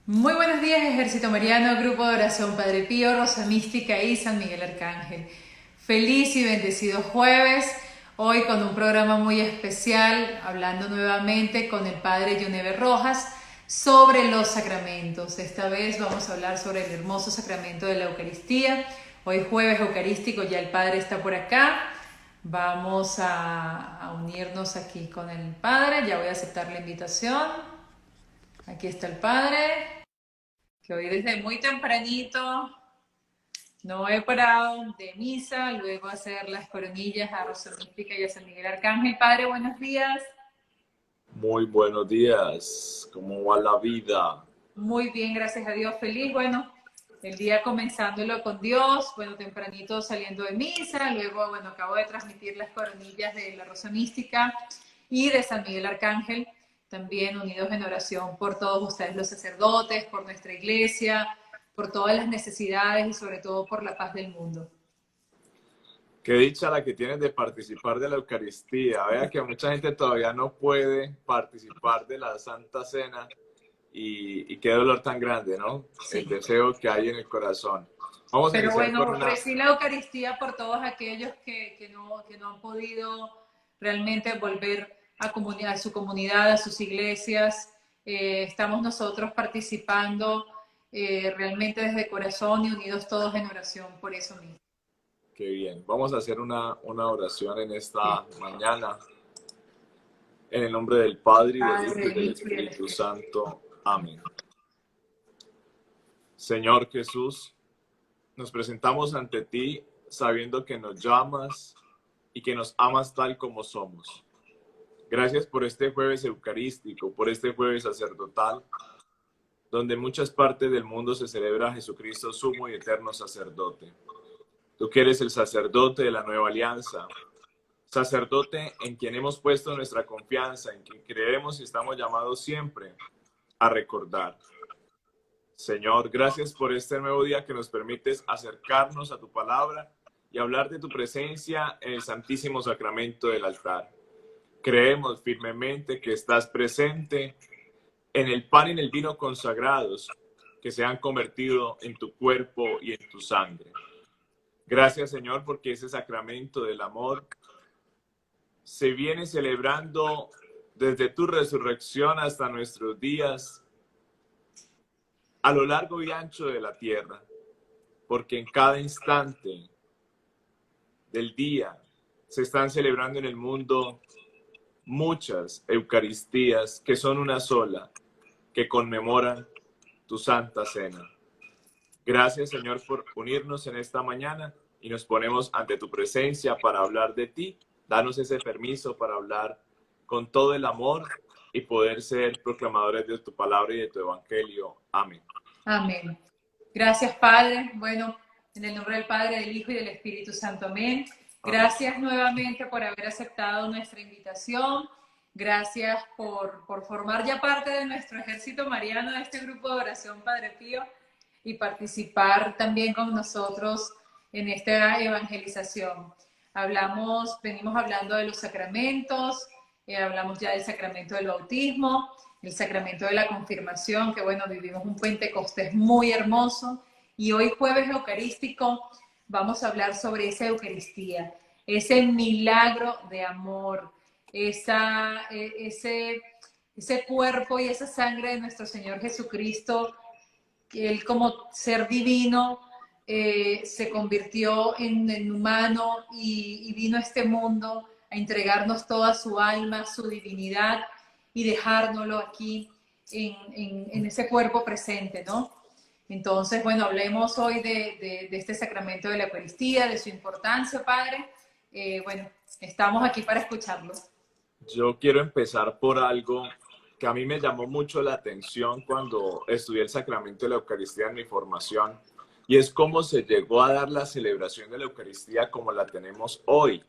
Muy buenos días, Ejército Mariano, Grupo de Oración Padre Pío, Rosa Mística y San Miguel Arcángel. Feliz y bendecido jueves, hoy con un programa muy especial, hablando nuevamente con el Padre Yonever Rojas sobre los sacramentos. Esta vez vamos a hablar sobre el hermoso sacramento de la Eucaristía. Hoy jueves eucarístico, ya el Padre está por acá. Vamos a unirnos aquí con el Padre, ya voy a aceptar la invitación. Aquí está el Padre, que hoy desde muy tempranito no he parado de misa, luego hacer las coronillas a Rosa Mística y a San Miguel Arcángel. Padre, buenos días. Muy buenos días, ¿cómo va la vida? Muy bien, gracias a Dios, feliz. Bueno, el día comenzándolo con Dios, bueno, tempranito saliendo de misa, luego, bueno, acabo de transmitir las coronillas de la Rosa Mística y de San Miguel Arcángel, también unidos en oración por todos ustedes los sacerdotes, por nuestra iglesia, por todas las necesidades y sobre todo por la paz del mundo. Qué dicha la que tienes de participar de la Eucaristía. Vea que mucha gente todavía no puede participar de la Santa Cena y qué dolor tan grande, ¿no? El Sí. deseo que hay en el corazón. Vamos a Pero iniciar bueno, con una... ofrecí la Eucaristía por todos aquellos que no han podido realmente volver a su comunidad, a sus iglesias. Estamos nosotros participando realmente desde corazón y unidos todos en oración por eso mismo. Qué bien. Vamos a hacer una oración en Sí. esta mañana. En el nombre del Padre, y del Padre, Hijo, y del del Hijo y del Espíritu Espíritu. Santo. Amén. Señor Jesús, nos presentamos ante ti sabiendo que nos llamas y que nos amas tal como somos. Gracias por este jueves eucarístico, por este jueves sacerdotal, donde en muchas partes del mundo se celebra a Jesucristo, sumo y eterno sacerdote. Tú que eres el sacerdote de la nueva alianza, sacerdote en quien hemos puesto nuestra confianza, en quien creemos y estamos llamados siempre a recordar. Señor, gracias por este nuevo día que nos permites acercarnos a tu palabra y hablar de tu presencia en el Santísimo Sacramento del altar. Creemos firmemente que estás presente en el pan y en el vino consagrados que se han convertido en tu cuerpo y en tu sangre. Gracias, Señor, porque ese sacramento del amor se viene celebrando desde tu resurrección hasta nuestros días a lo largo y ancho de la tierra, porque en cada instante del día se están celebrando en el mundo muchas Eucaristías que son una sola, que conmemoran tu Santa Cena. Gracias, Señor, por unirnos en esta mañana y nos ponemos ante tu presencia para hablar de ti. Danos ese permiso para hablar con todo el amor y poder ser proclamadores de tu palabra y de tu evangelio. Amén. Amén. Gracias, Padre. Bueno, en el nombre del Padre, del Hijo y del Espíritu Santo. Amén. Amén. Gracias nuevamente por haber aceptado nuestra invitación. Gracias por formar ya parte de nuestro ejército mariano, de este grupo de oración Padre Pío, y participar también con nosotros en esta evangelización. Venimos hablando de los sacramentos, hablamos ya del sacramento del bautismo, el sacramento de la confirmación, que bueno, vivimos un Pentecostés muy hermoso, y hoy jueves eucarístico vamos a hablar sobre esa Eucaristía, ese milagro de amor, ese cuerpo y esa sangre de nuestro Señor Jesucristo, que Él como ser divino se convirtió en humano y vino a este mundo a entregarnos toda su alma, su divinidad y dejárnoslo aquí en ese cuerpo presente, ¿no? Entonces, bueno, hablemos hoy de este sacramento de la Eucaristía, de su importancia, Padre. Bueno, estamos aquí para escucharlo. Yo quiero empezar por algo que a mí me llamó mucho la atención cuando estudié el sacramento de la Eucaristía en mi formación, y es cómo se llegó a dar la celebración de la Eucaristía como la tenemos hoy.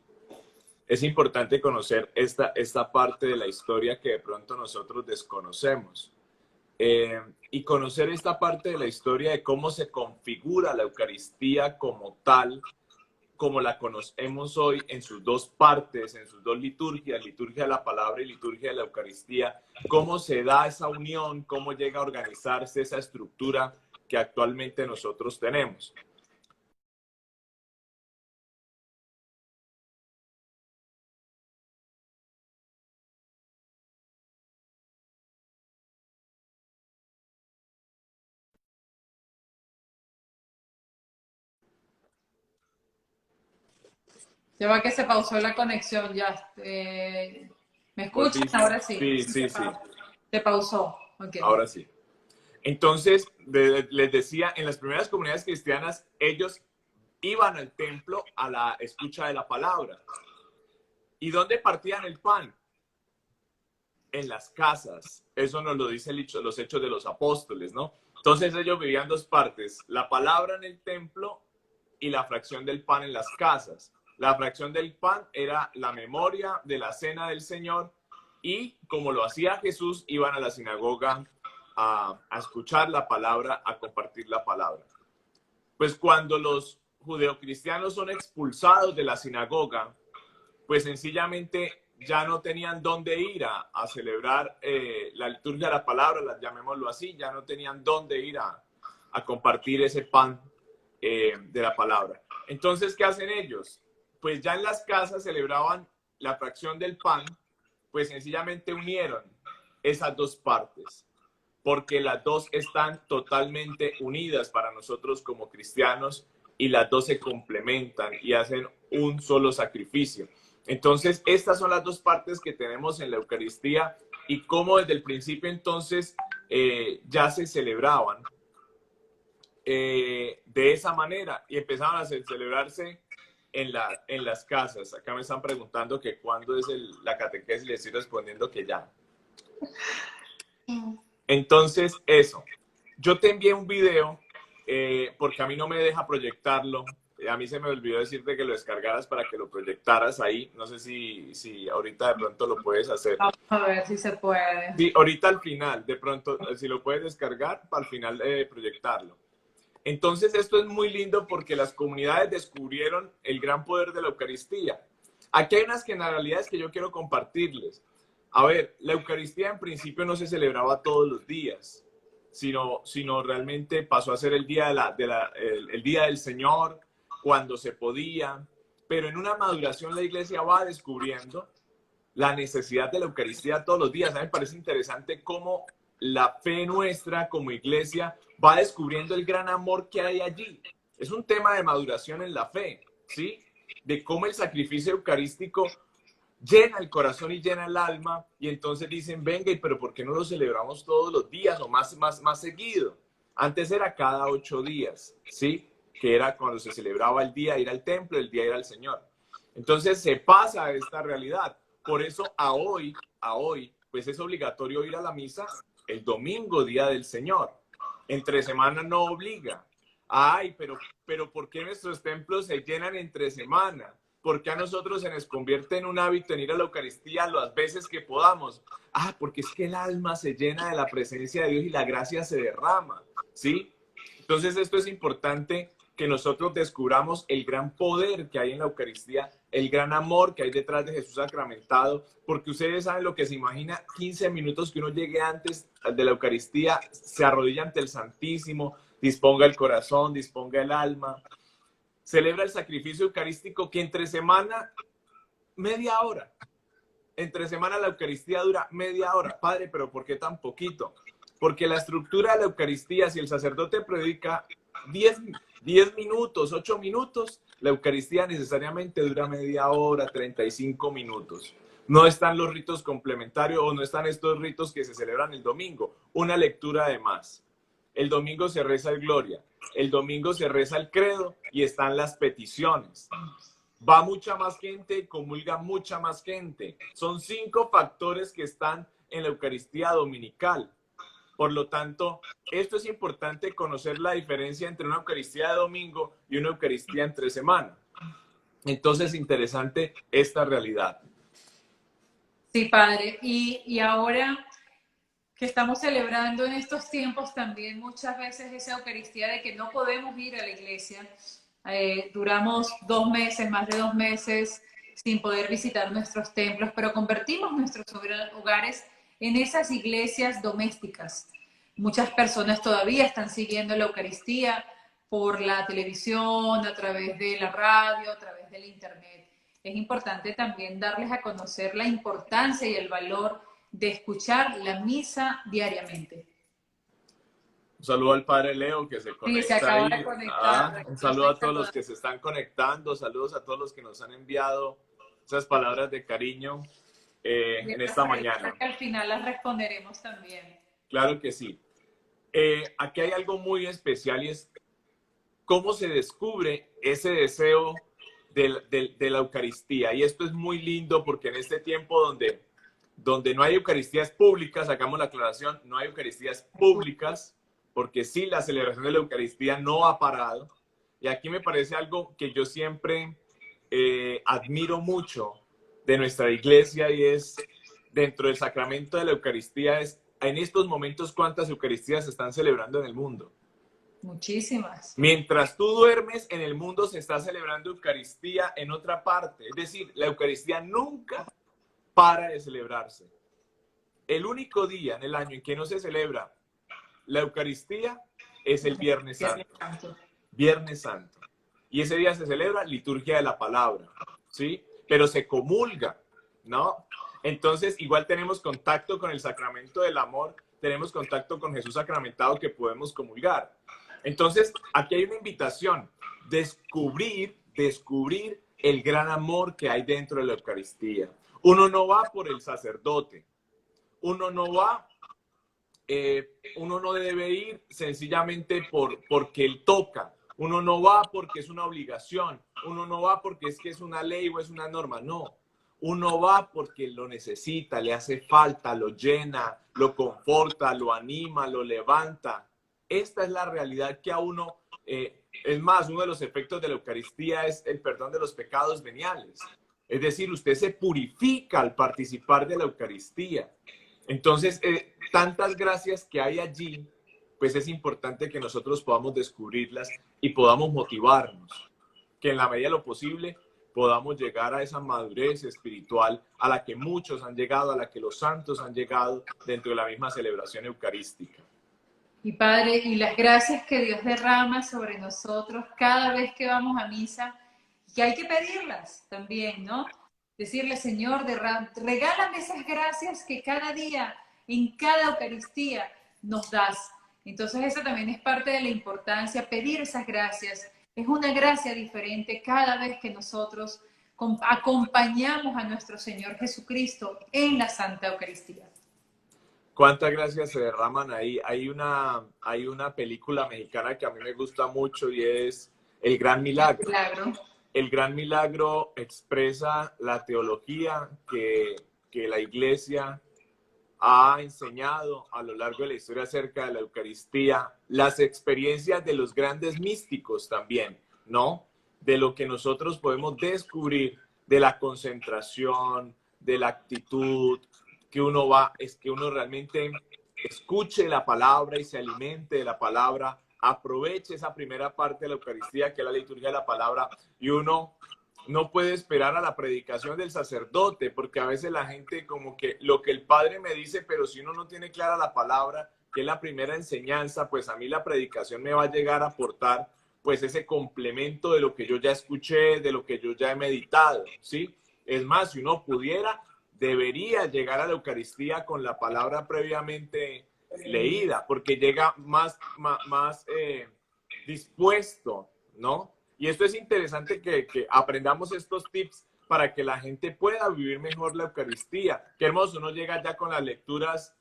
Es importante conocer esta parte de la historia que de pronto nosotros desconocemos. Y conocer esta parte de la historia de cómo se configura la Eucaristía como tal como la conocemos hoy en sus dos partes, en sus dos liturgias, liturgia de la palabra y liturgia de la Eucaristía, cómo se da esa unión, cómo llega a organizarse esa estructura que actualmente nosotros tenemos. Ya va que se pausó la conexión, ya. ¿Me escuchan? ¿Volviste? Ahora sí. Sí, sí, sí. Se pausó. Ok. Ahora sí. Entonces, les decía, en las primeras comunidades cristianas, ellos iban al templo a la escucha de la palabra. ¿Y dónde partían el pan? En las casas. Eso nos lo dice los Hechos de los Apóstoles, ¿no? Entonces ellos vivían dos partes, la palabra en el templo y la fracción del pan en las casas. La fracción del pan era la memoria de la cena del Señor y como lo hacía Jesús, iban a la sinagoga a escuchar la palabra, a compartir la palabra. Pues cuando los judeocristianos son expulsados de la sinagoga, pues sencillamente ya no tenían dónde ir a celebrar la liturgia de la palabra, llamémoslo así, ya no tenían dónde ir a compartir ese pan de la palabra. Entonces, ¿qué hacen ellos? Pues ya en las casas celebraban la fracción del pan, pues sencillamente unieron esas dos partes, porque las dos están totalmente unidas para nosotros como cristianos y las dos se complementan y hacen un solo sacrificio. Entonces, estas son las dos partes que tenemos en la Eucaristía y cómo desde el principio entonces ya se celebraban de esa manera y empezaban a celebrarse en las casas. Acá me están preguntando que cuándo es la catequesis y les estoy respondiendo que ya. Entonces, eso. Yo te envié un video porque a mí no me deja proyectarlo. A mí se me olvidó decirte que lo descargaras para que lo proyectaras ahí. No sé si ahorita de pronto lo puedes hacer. Vamos a ver si se puede. Sí, ahorita al final, de pronto, si lo puedes descargar, para al final proyectarlo. Entonces, esto es muy lindo porque las comunidades descubrieron el gran poder de la Eucaristía. Aquí hay unas generalidades que yo quiero compartirles. A ver, la Eucaristía en principio no se celebraba todos los días, sino realmente pasó a ser el día, el día del Señor, cuando se podía. Pero en una maduración la Iglesia va descubriendo la necesidad de la Eucaristía todos los días. A mí me parece interesante cómo la fe nuestra como iglesia va descubriendo el gran amor que hay allí. Es un tema de maduración en la fe, ¿sí? De cómo el sacrificio eucarístico llena el corazón y llena el alma y entonces dicen, venga, pero ¿por qué no lo celebramos todos los días o más seguido? Antes era cada 8 días, ¿sí? Que era cuando se celebraba el día de ir al templo, el día de ir al Señor. Entonces se pasa a esta realidad. Por eso a hoy, pues es obligatorio ir a la misa el domingo, día del Señor. Entre semana no obliga. Ay, pero ¿por qué nuestros templos se llenan entre semana? ¿Por qué a nosotros se nos convierte en un hábito en ir a la Eucaristía las veces que podamos? Ah, porque es que el alma se llena de la presencia de Dios y la gracia se derrama, ¿sí? Entonces esto es importante que nosotros descubramos el gran poder que hay en la Eucaristía, el gran amor que hay detrás de Jesús sacramentado, porque ustedes saben lo que se imagina, 15 minutos que uno llegue antes de la Eucaristía, se arrodilla ante el Santísimo, disponga el corazón, disponga el alma, celebra el sacrificio eucarístico que entre semana, media hora. Entre semana la Eucaristía dura media hora. Padre, pero ¿por qué tan poquito? Porque la estructura de la Eucaristía, si el sacerdote predica 10 minutos, 8 minutos, la Eucaristía necesariamente dura media hora, 35 minutos. No están los ritos complementarios o no están estos ritos que se celebran el domingo. Una lectura de más. El domingo se reza el Gloria. El domingo se reza el credo y están las peticiones. Va mucha más gente, comulga mucha más gente. Son 5 factores que están en la Eucaristía dominical. Por lo tanto, esto es importante conocer la diferencia entre una Eucaristía de domingo y una Eucaristía entre semana. Entonces, interesante esta realidad. Sí, padre. Y ahora que estamos celebrando en estos tiempos también muchas veces esa Eucaristía de que no podemos ir a la iglesia, Duramos 2 meses, más de 2 meses, sin poder visitar nuestros templos, pero convertimos nuestros hogares en esas iglesias domésticas. Muchas personas todavía están siguiendo la Eucaristía por la televisión, a través de la radio, a través del internet. Es importante también darles a conocer la importancia y el valor de escuchar la misa diariamente. Un saludo al padre Leo que se Sí, se conecta acaba de ahí. conectar. Un Lo saludo estoy a todos los saludando. que se están conectando, saludos a todos los que nos han enviado esas palabras de cariño Y en estas esta preguntas mañana. que al final las responderemos también. Claro que sí. Aquí hay algo muy especial y es cómo se descubre ese deseo de la Eucaristía. Y esto es muy lindo porque en este tiempo donde no hay Eucaristías públicas, hagamos la aclaración, no hay Eucaristías públicas, porque sí, la celebración de la Eucaristía no ha parado. Y aquí me parece algo que yo siempre admiro mucho de nuestra iglesia y es dentro del sacramento de la Eucaristía, es en estos momentos cuántas Eucaristías se están celebrando en el mundo. Muchísimas. Mientras tú duermes, en el mundo se está celebrando Eucaristía en otra parte. Es decir, la Eucaristía nunca para de celebrarse. El único día en el año en que no se celebra la Eucaristía es el Viernes Santo. Viernes Santo. Y ese día se celebra liturgia de la palabra, ¿sí? Pero se comulga, ¿no? Entonces, igual tenemos contacto con el sacramento del amor, tenemos contacto con Jesús sacramentado que podemos comulgar. Entonces, aquí hay una invitación, descubrir el gran amor que hay dentro de la Eucaristía. Uno no va por el sacerdote, uno no va, uno no debe ir sencillamente porque él toca, uno no va porque es una obligación, uno no va porque es que es una ley o es una norma, no. Uno va porque lo necesita, le hace falta, lo llena, lo conforta, lo anima, lo levanta. Esta es la realidad que a uno, es más, uno de los efectos de la Eucaristía es el perdón de los pecados veniales. Es decir, usted se purifica al participar de la Eucaristía. Entonces, tantas gracias que hay allí, pues es importante que nosotros podamos descubrirlas y podamos motivarnos, que en la medida de lo posible podamos llegar a esa madurez espiritual a la que muchos han llegado, a la que los santos han llegado dentro de la misma celebración eucarística. Y Padre, y las gracias que Dios derrama sobre nosotros cada vez que vamos a misa, que hay que pedirlas también, ¿no? Decirle, Señor, regálame esas gracias que cada día, en cada Eucaristía, nos das. Entonces, esa también es parte de la importancia, pedir esas gracias. Es una gracia diferente cada vez que nosotros acompañamos a nuestro Señor Jesucristo en la Santa Eucaristía. ¿Cuántas gracias se derraman ahí? Hay una película mexicana que a mí me gusta mucho y es El Gran Milagro. Milagro. El Gran Milagro expresa la teología que la Iglesia ha enseñado a lo largo de la historia acerca de la Eucaristía, las experiencias de los grandes místicos también, ¿no? De lo que nosotros podemos descubrir de la concentración, de la actitud, que uno va, es que uno realmente escuche la palabra y se alimente de la palabra, aproveche esa primera parte de la Eucaristía, que es la liturgia de la palabra, y uno no puede esperar a la predicación del sacerdote, porque a veces la gente como que lo que el padre me dice, pero si uno no tiene clara la palabra, que es la primera enseñanza, pues a mí la predicación me va a llegar a aportar pues ese complemento de lo que yo ya escuché, de lo que yo ya he meditado, ¿sí? Es más, si uno pudiera, debería llegar a la Eucaristía con la palabra previamente leída, porque llega más dispuesto, ¿no? Y esto es interesante que aprendamos estos tips para que la gente pueda vivir mejor la Eucaristía. Qué hermoso, uno llega ya con las lecturas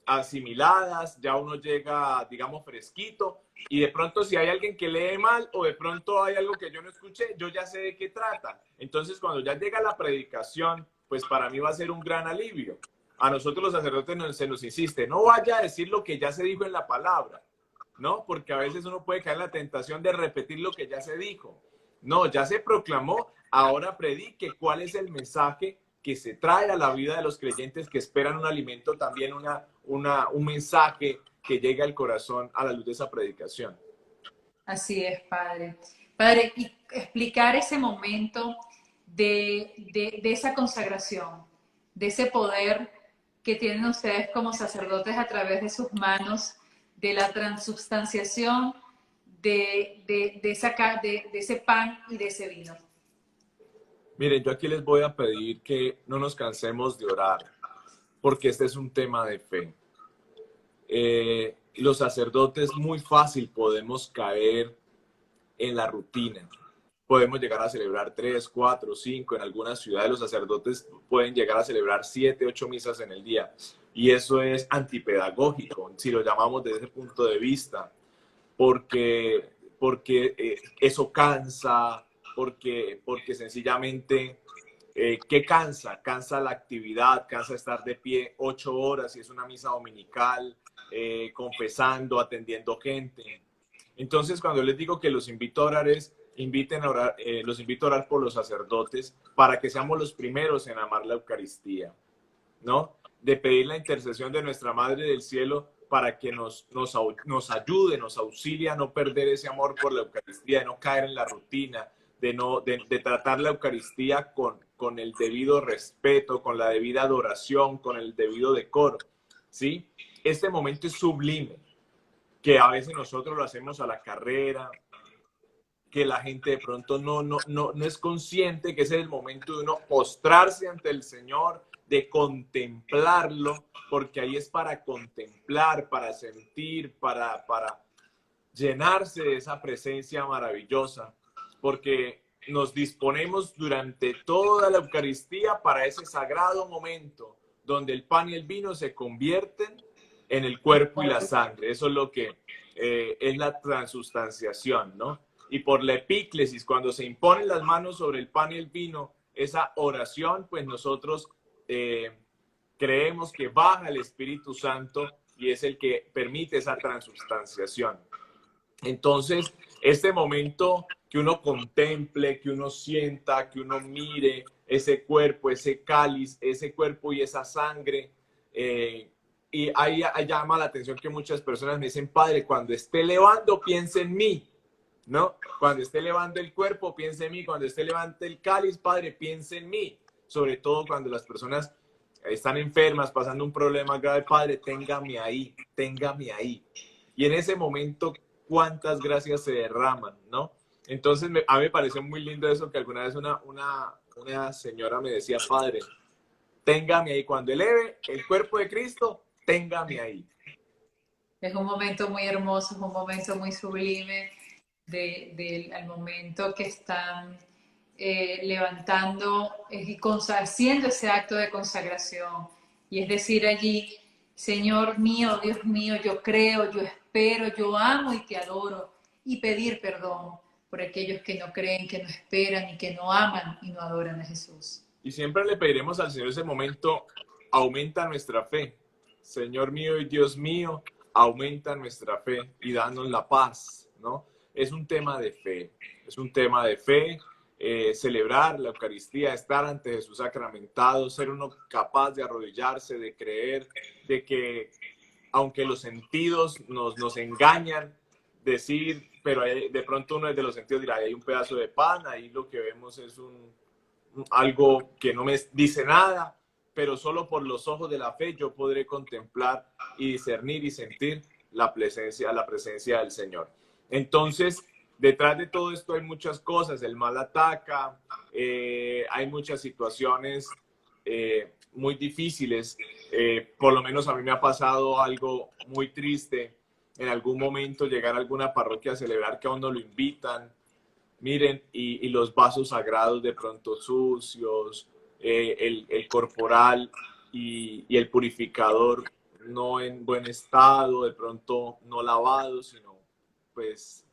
asimiladas, ya uno llega, digamos, fresquito, y de pronto si hay alguien que lee mal o de pronto hay algo que yo no escuché, yo ya sé de qué trata. Entonces, cuando ya llega la predicación, pues para mí va a ser un gran alivio. A nosotros los sacerdotes se nos insiste, no vaya a decir lo que ya se dijo en la palabra, ¿no? Porque a veces uno puede caer en la tentación de repetir lo que ya se dijo. No, ya se proclamó, ahora predique cuál es el mensaje que se trae a la vida de los creyentes que esperan un alimento, también un mensaje que llegue al corazón a la luz de esa predicación. Así es, Padre. Padre, y explicar ese momento de esa consagración, de ese poder que tienen ustedes como sacerdotes a través de sus manos, de la transubstanciación de ese pan y de ese vino. Miren, yo aquí les voy a pedir que no nos cansemos de orar, porque este es un tema de fe. Los sacerdotes muy fácil podemos caer en la rutina. Podemos llegar a celebrar 3, 4, 5. En algunas ciudades los sacerdotes pueden llegar a celebrar 7, 8 misas en el día. Y eso es antipedagógico, si lo llamamos desde ese punto de vista, porque eso cansa, porque sencillamente, ¿qué cansa? Cansa la actividad, cansa estar de pie 8 horas si es una misa dominical, confesando, atendiendo gente. Entonces, cuando les digo que los invito a orar, los invito a orar por los sacerdotes para que seamos los primeros en amar la Eucaristía, ¿no? De pedir la intercesión de nuestra Madre del Cielo para que nos ayude, nos auxilie a no perder ese amor por la Eucaristía, de no caer en la rutina, de tratar la Eucaristía con el debido respeto, con la debida adoración, con el debido decoro, ¿sí? Este momento es sublime, que a veces nosotros lo hacemos a la carrera, que la gente de pronto no es consciente que ese es el momento de uno postrarse ante el Señor, de contemplarlo, porque ahí es para contemplar, para sentir, para llenarse de esa presencia maravillosa, porque nos disponemos durante toda la Eucaristía para ese sagrado momento donde el pan y el vino se convierten en el cuerpo y la sangre. Eso es lo que es la transustanciación, ¿no? Y por la epíclesis, cuando se imponen las manos sobre el pan y el vino, esa oración, pues nosotros creemos que baja el Espíritu Santo y es el que permite esa transustanciación. Entonces, este momento que uno contemple, que uno sienta, que uno mire ese cuerpo, ese cáliz, ese cuerpo y esa sangre, y ahí llama la atención que muchas personas me dicen, Padre, cuando esté elevando, piensa en mí, ¿no? Cuando esté elevando el cuerpo, piensa en mí. Cuando esté elevando el cáliz, Padre, piensa en mí. Sobre todo cuando las personas están enfermas, pasando un problema grave, Padre, téngame ahí, téngame ahí. Y en ese momento, cuántas gracias se derraman, ¿no? Entonces, a mí me pareció muy lindo eso, que alguna vez una señora me decía, Padre, téngame ahí. Cuando eleve el cuerpo de Cristo, téngame ahí. Es un momento muy hermoso, es un momento muy sublime al momento que están levantando y haciendo ese acto de consagración. Y es decir allí, Señor mío, Dios mío, yo creo, yo espero, yo amo y te adoro. Y pedir perdón por aquellos que no creen, que no esperan y que no aman y no adoran a Jesús. Y siempre le pediremos al Señor ese momento, aumenta nuestra fe. Señor mío y Dios mío, aumenta nuestra fe y danos la paz, ¿no? Es un tema de fe, es un tema de fe, celebrar la Eucaristía, estar ante Jesús sacramentado, ser uno capaz de arrodillarse, de creer, de que aunque los sentidos nos engañan, decir, pero de pronto uno de los sentidos dirá, hay un pedazo de pan, ahí lo que vemos es algo que no me dice nada, pero solo por los ojos de la fe yo podré contemplar y discernir y sentir la presencia del Señor. Entonces, detrás de todo esto hay muchas cosas, el mal ataca, hay muchas situaciones muy difíciles, por lo menos a mí me ha pasado algo muy triste, en algún momento llegar a alguna parroquia a celebrar que a uno lo invitan, miren, y los vasos sagrados de pronto sucios, el corporal y el purificador no en buen estado, de pronto no lavados, sino pues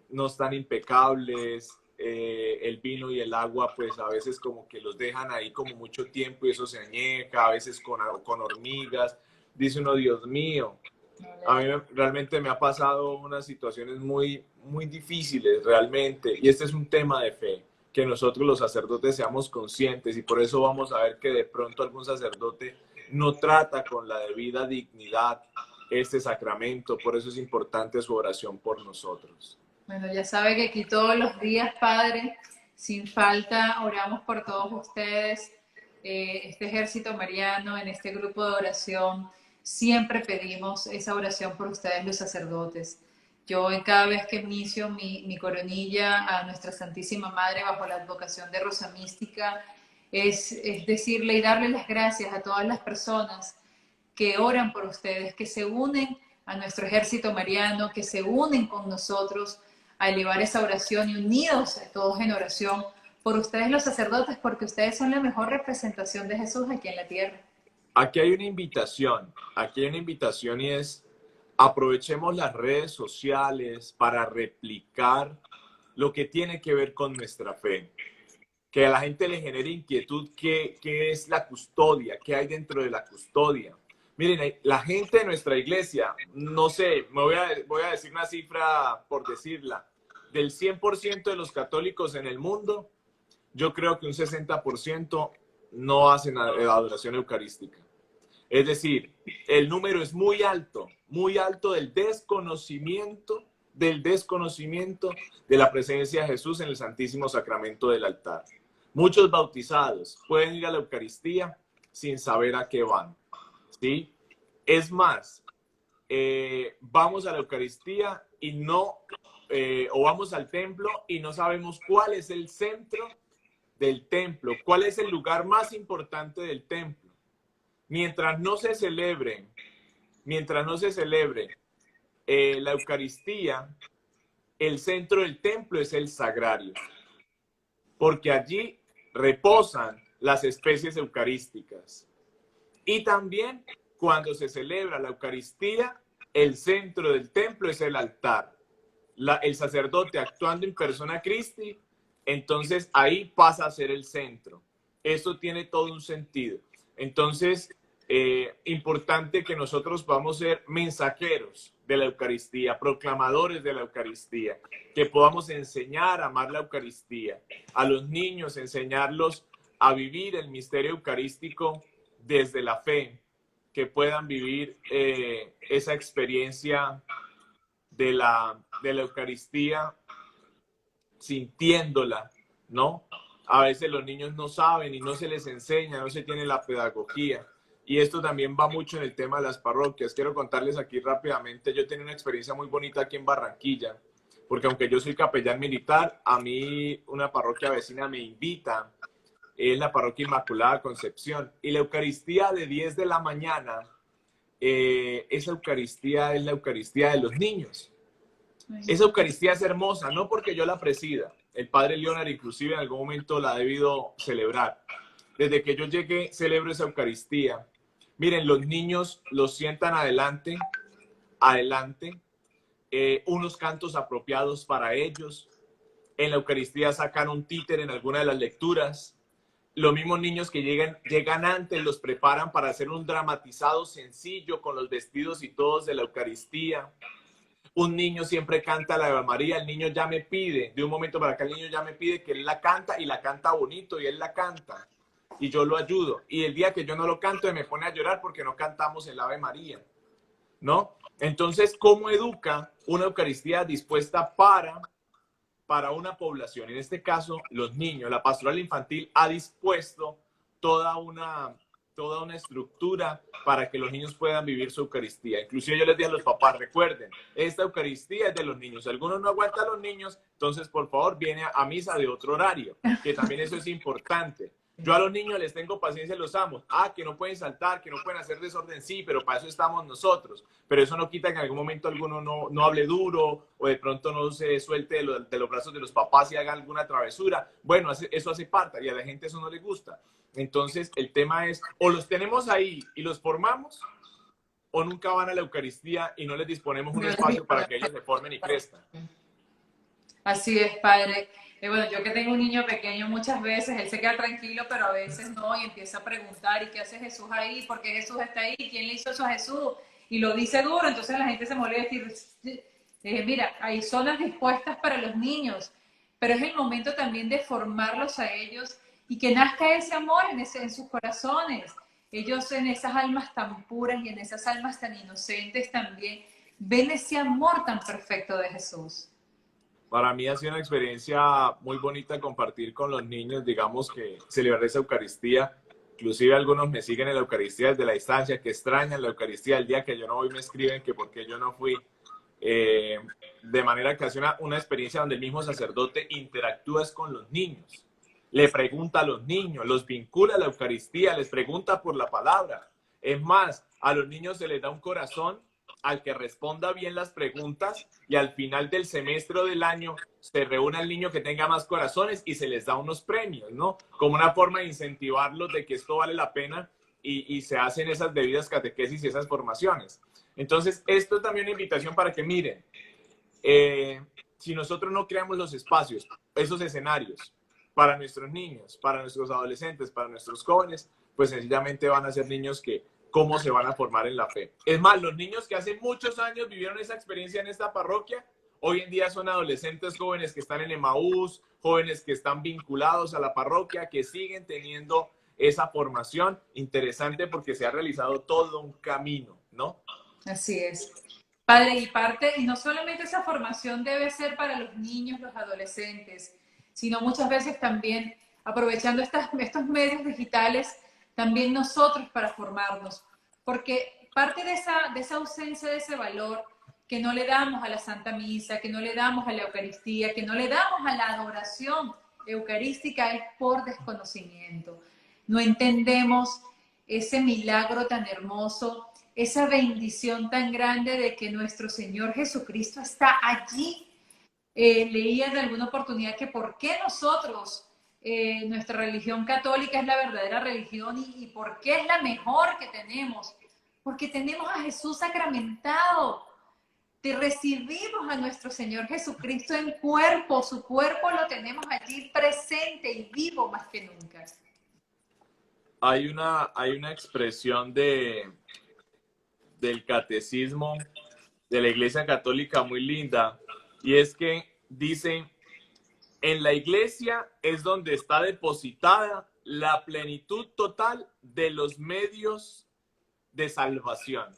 no están impecables, el vino y el agua pues a veces como que los dejan ahí como mucho tiempo y eso se añeja, a veces con hormigas, dice uno, Dios mío. A mí realmente me ha pasado unas situaciones muy, muy difíciles realmente, y este es un tema de fe, que nosotros los sacerdotes seamos conscientes, y por eso vamos a ver que de pronto algún sacerdote no trata con la debida dignidad este sacramento, por eso es importante su oración por nosotros. Bueno, ya sabe que aquí todos los días, Padre, sin falta, oramos por todos ustedes. Este ejército mariano, en este grupo de oración, siempre pedimos esa oración por ustedes, los sacerdotes. Yo en cada vez que inicio mi coronilla a nuestra Santísima Madre bajo la advocación de Rosa Mística, es decirle y darle las gracias a todas las personas que oran por ustedes, que se unen a nuestro ejército mariano, que se unen con nosotros a elevar esa oración y unidos todos en oración por ustedes los sacerdotes, porque ustedes son la mejor representación de Jesús aquí en la tierra. Aquí hay una invitación y es: aprovechemos las redes sociales para replicar lo que tiene que ver con nuestra fe. Que a la gente le genere inquietud qué es la custodia, qué hay dentro de la custodia. Miren, la gente de nuestra iglesia, no sé, voy a decir una cifra por decirla, del 100% de los católicos en el mundo, yo creo que un 60% no hacen adoración eucarística. Es decir, el número es muy alto del desconocimiento de la presencia de Jesús en el Santísimo Sacramento del altar. Muchos bautizados pueden ir a la Eucaristía sin saber a qué van, ¿sí? Es más, vamos a la Eucaristía y o vamos al templo y no sabemos cuál es el centro del templo, cuál es el lugar más importante del templo. Mientras no se celebre la Eucaristía, el centro del templo es el sagrario, porque allí reposan las especies eucarísticas. Y también cuando se celebra la Eucaristía, el centro del templo es el altar. El sacerdote actuando en persona Christi, entonces ahí pasa a ser el centro. Eso tiene todo un sentido. Entonces, importante que nosotros vamos a ser mensajeros de la Eucaristía, proclamadores de la Eucaristía, que podamos enseñar a amar la Eucaristía, a los niños enseñarlos a vivir el misterio eucarístico desde la fe, que puedan vivir esa experiencia de la Eucaristía sintiéndola, ¿no? A veces los niños no saben y no se les enseña, no se tiene la pedagogía. Y esto también va mucho en el tema de las parroquias. Quiero contarles aquí rápidamente, yo tenía una experiencia muy bonita aquí en Barranquilla, porque aunque yo soy capellán militar, a mí una parroquia vecina me invita, es la parroquia Inmaculada Concepción, y la Eucaristía de 10 de la mañana, esa Eucaristía es la Eucaristía de los niños. Esa Eucaristía es hermosa, no porque yo la presida, el padre Leonard inclusive en algún momento la ha debido celebrar. Desde que yo llegué, celebro esa Eucaristía. Miren, los niños los sientan adelante, unos cantos apropiados para ellos. En la Eucaristía sacan un títere en alguna de las lecturas. Los mismos niños que llegan antes los preparan para hacer un dramatizado sencillo con los vestidos y todos de la Eucaristía. Un niño siempre canta la Ave María, el niño ya me pide, de un momento para acá el niño ya me pide que él la canta y la canta bonito y él la canta. Y yo lo ayudo. Y el día que yo no lo canto, me pone a llorar porque no cantamos el Ave María, ¿no? Entonces, ¿cómo educa una Eucaristía dispuesta para una población? En este caso, los niños. La pastoral infantil ha dispuesto toda una estructura para que los niños puedan vivir su Eucaristía. Inclusive yo les dije a los papás, recuerden, esta Eucaristía es de los niños. Si alguno no aguanta a los niños, entonces por favor viene a misa de otro horario, que también eso es importante. Yo a los niños les tengo paciencia, los amo. Que no pueden saltar, que no pueden hacer desorden, sí, pero para eso estamos nosotros. Pero eso no quita que en algún momento alguno no hable duro o de pronto no se suelte de los brazos de los papás y haga alguna travesura. Bueno, eso hace parte y a la gente eso no le gusta. Entonces, el tema es, o los tenemos ahí y los formamos, o nunca van a la Eucaristía y no les disponemos un espacio para que ellos se formen y crezcan. Así es, padre. Bueno, yo que tengo un niño pequeño muchas veces, él se queda tranquilo, pero a veces no, y empieza a preguntar, ¿y qué hace Jesús ahí? ¿Por qué Jesús está ahí? ¿Quién le hizo eso a Jesús? Y lo dice duro, entonces la gente se molesta y mira, hay zonas dispuestas para los niños, pero es el momento también de formarlos a ellos y que nazca ese amor en sus corazones. Ellos en esas almas tan puras y en esas almas tan inocentes también ven ese amor tan perfecto de Jesús. Para mí ha sido una experiencia muy bonita compartir con los niños, digamos que celebrar esa Eucaristía. Inclusive algunos me siguen en la Eucaristía desde la distancia, que extrañan la Eucaristía. El día que yo no voy me escriben que por qué yo no fui. De manera que hace una experiencia donde el mismo sacerdote interactúa con los niños. Le pregunta a los niños, los vincula a la Eucaristía, les pregunta por la palabra. Es más, a los niños se les da un corazón al que responda bien las preguntas y al final del semestre o del año se reúne al niño que tenga más corazones y se les da unos premios, ¿no? Como una forma de incentivarlos de que esto vale la pena y se hacen esas debidas catequesis y esas formaciones. Entonces, esto es también una invitación para que miren, si nosotros no creamos los espacios, esos escenarios para nuestros niños, para nuestros adolescentes, para nuestros jóvenes, pues sencillamente van a ser niños que cómo se van a formar en la fe. Es más, los niños que hace muchos años vivieron esa experiencia en esta parroquia, hoy en día son adolescentes jóvenes que están en Emaús, jóvenes que están vinculados a la parroquia, que siguen teniendo esa formación interesante porque se ha realizado todo un camino, ¿no? Así es. Padre, y no solamente esa formación debe ser para los niños, los adolescentes, sino muchas veces también aprovechando estos medios digitales, también nosotros para formarnos, porque parte de esa ausencia de ese valor que no le damos a la Santa Misa, que no le damos a la Eucaristía, que no le damos a la adoración eucarística es por desconocimiento. No entendemos ese milagro tan hermoso, esa bendición tan grande de que nuestro Señor Jesucristo está allí. Leía en alguna oportunidad que por qué nosotros, nuestra religión católica es la verdadera religión y por qué es la mejor que tenemos. Porque tenemos a Jesús sacramentado. Te recibimos a nuestro Señor Jesucristo en cuerpo. Su cuerpo lo tenemos allí presente y vivo más que nunca. Hay una expresión del catecismo de la Iglesia Católica muy linda, y es que dice, en la Iglesia es donde está depositada la plenitud total de los medios de salvación.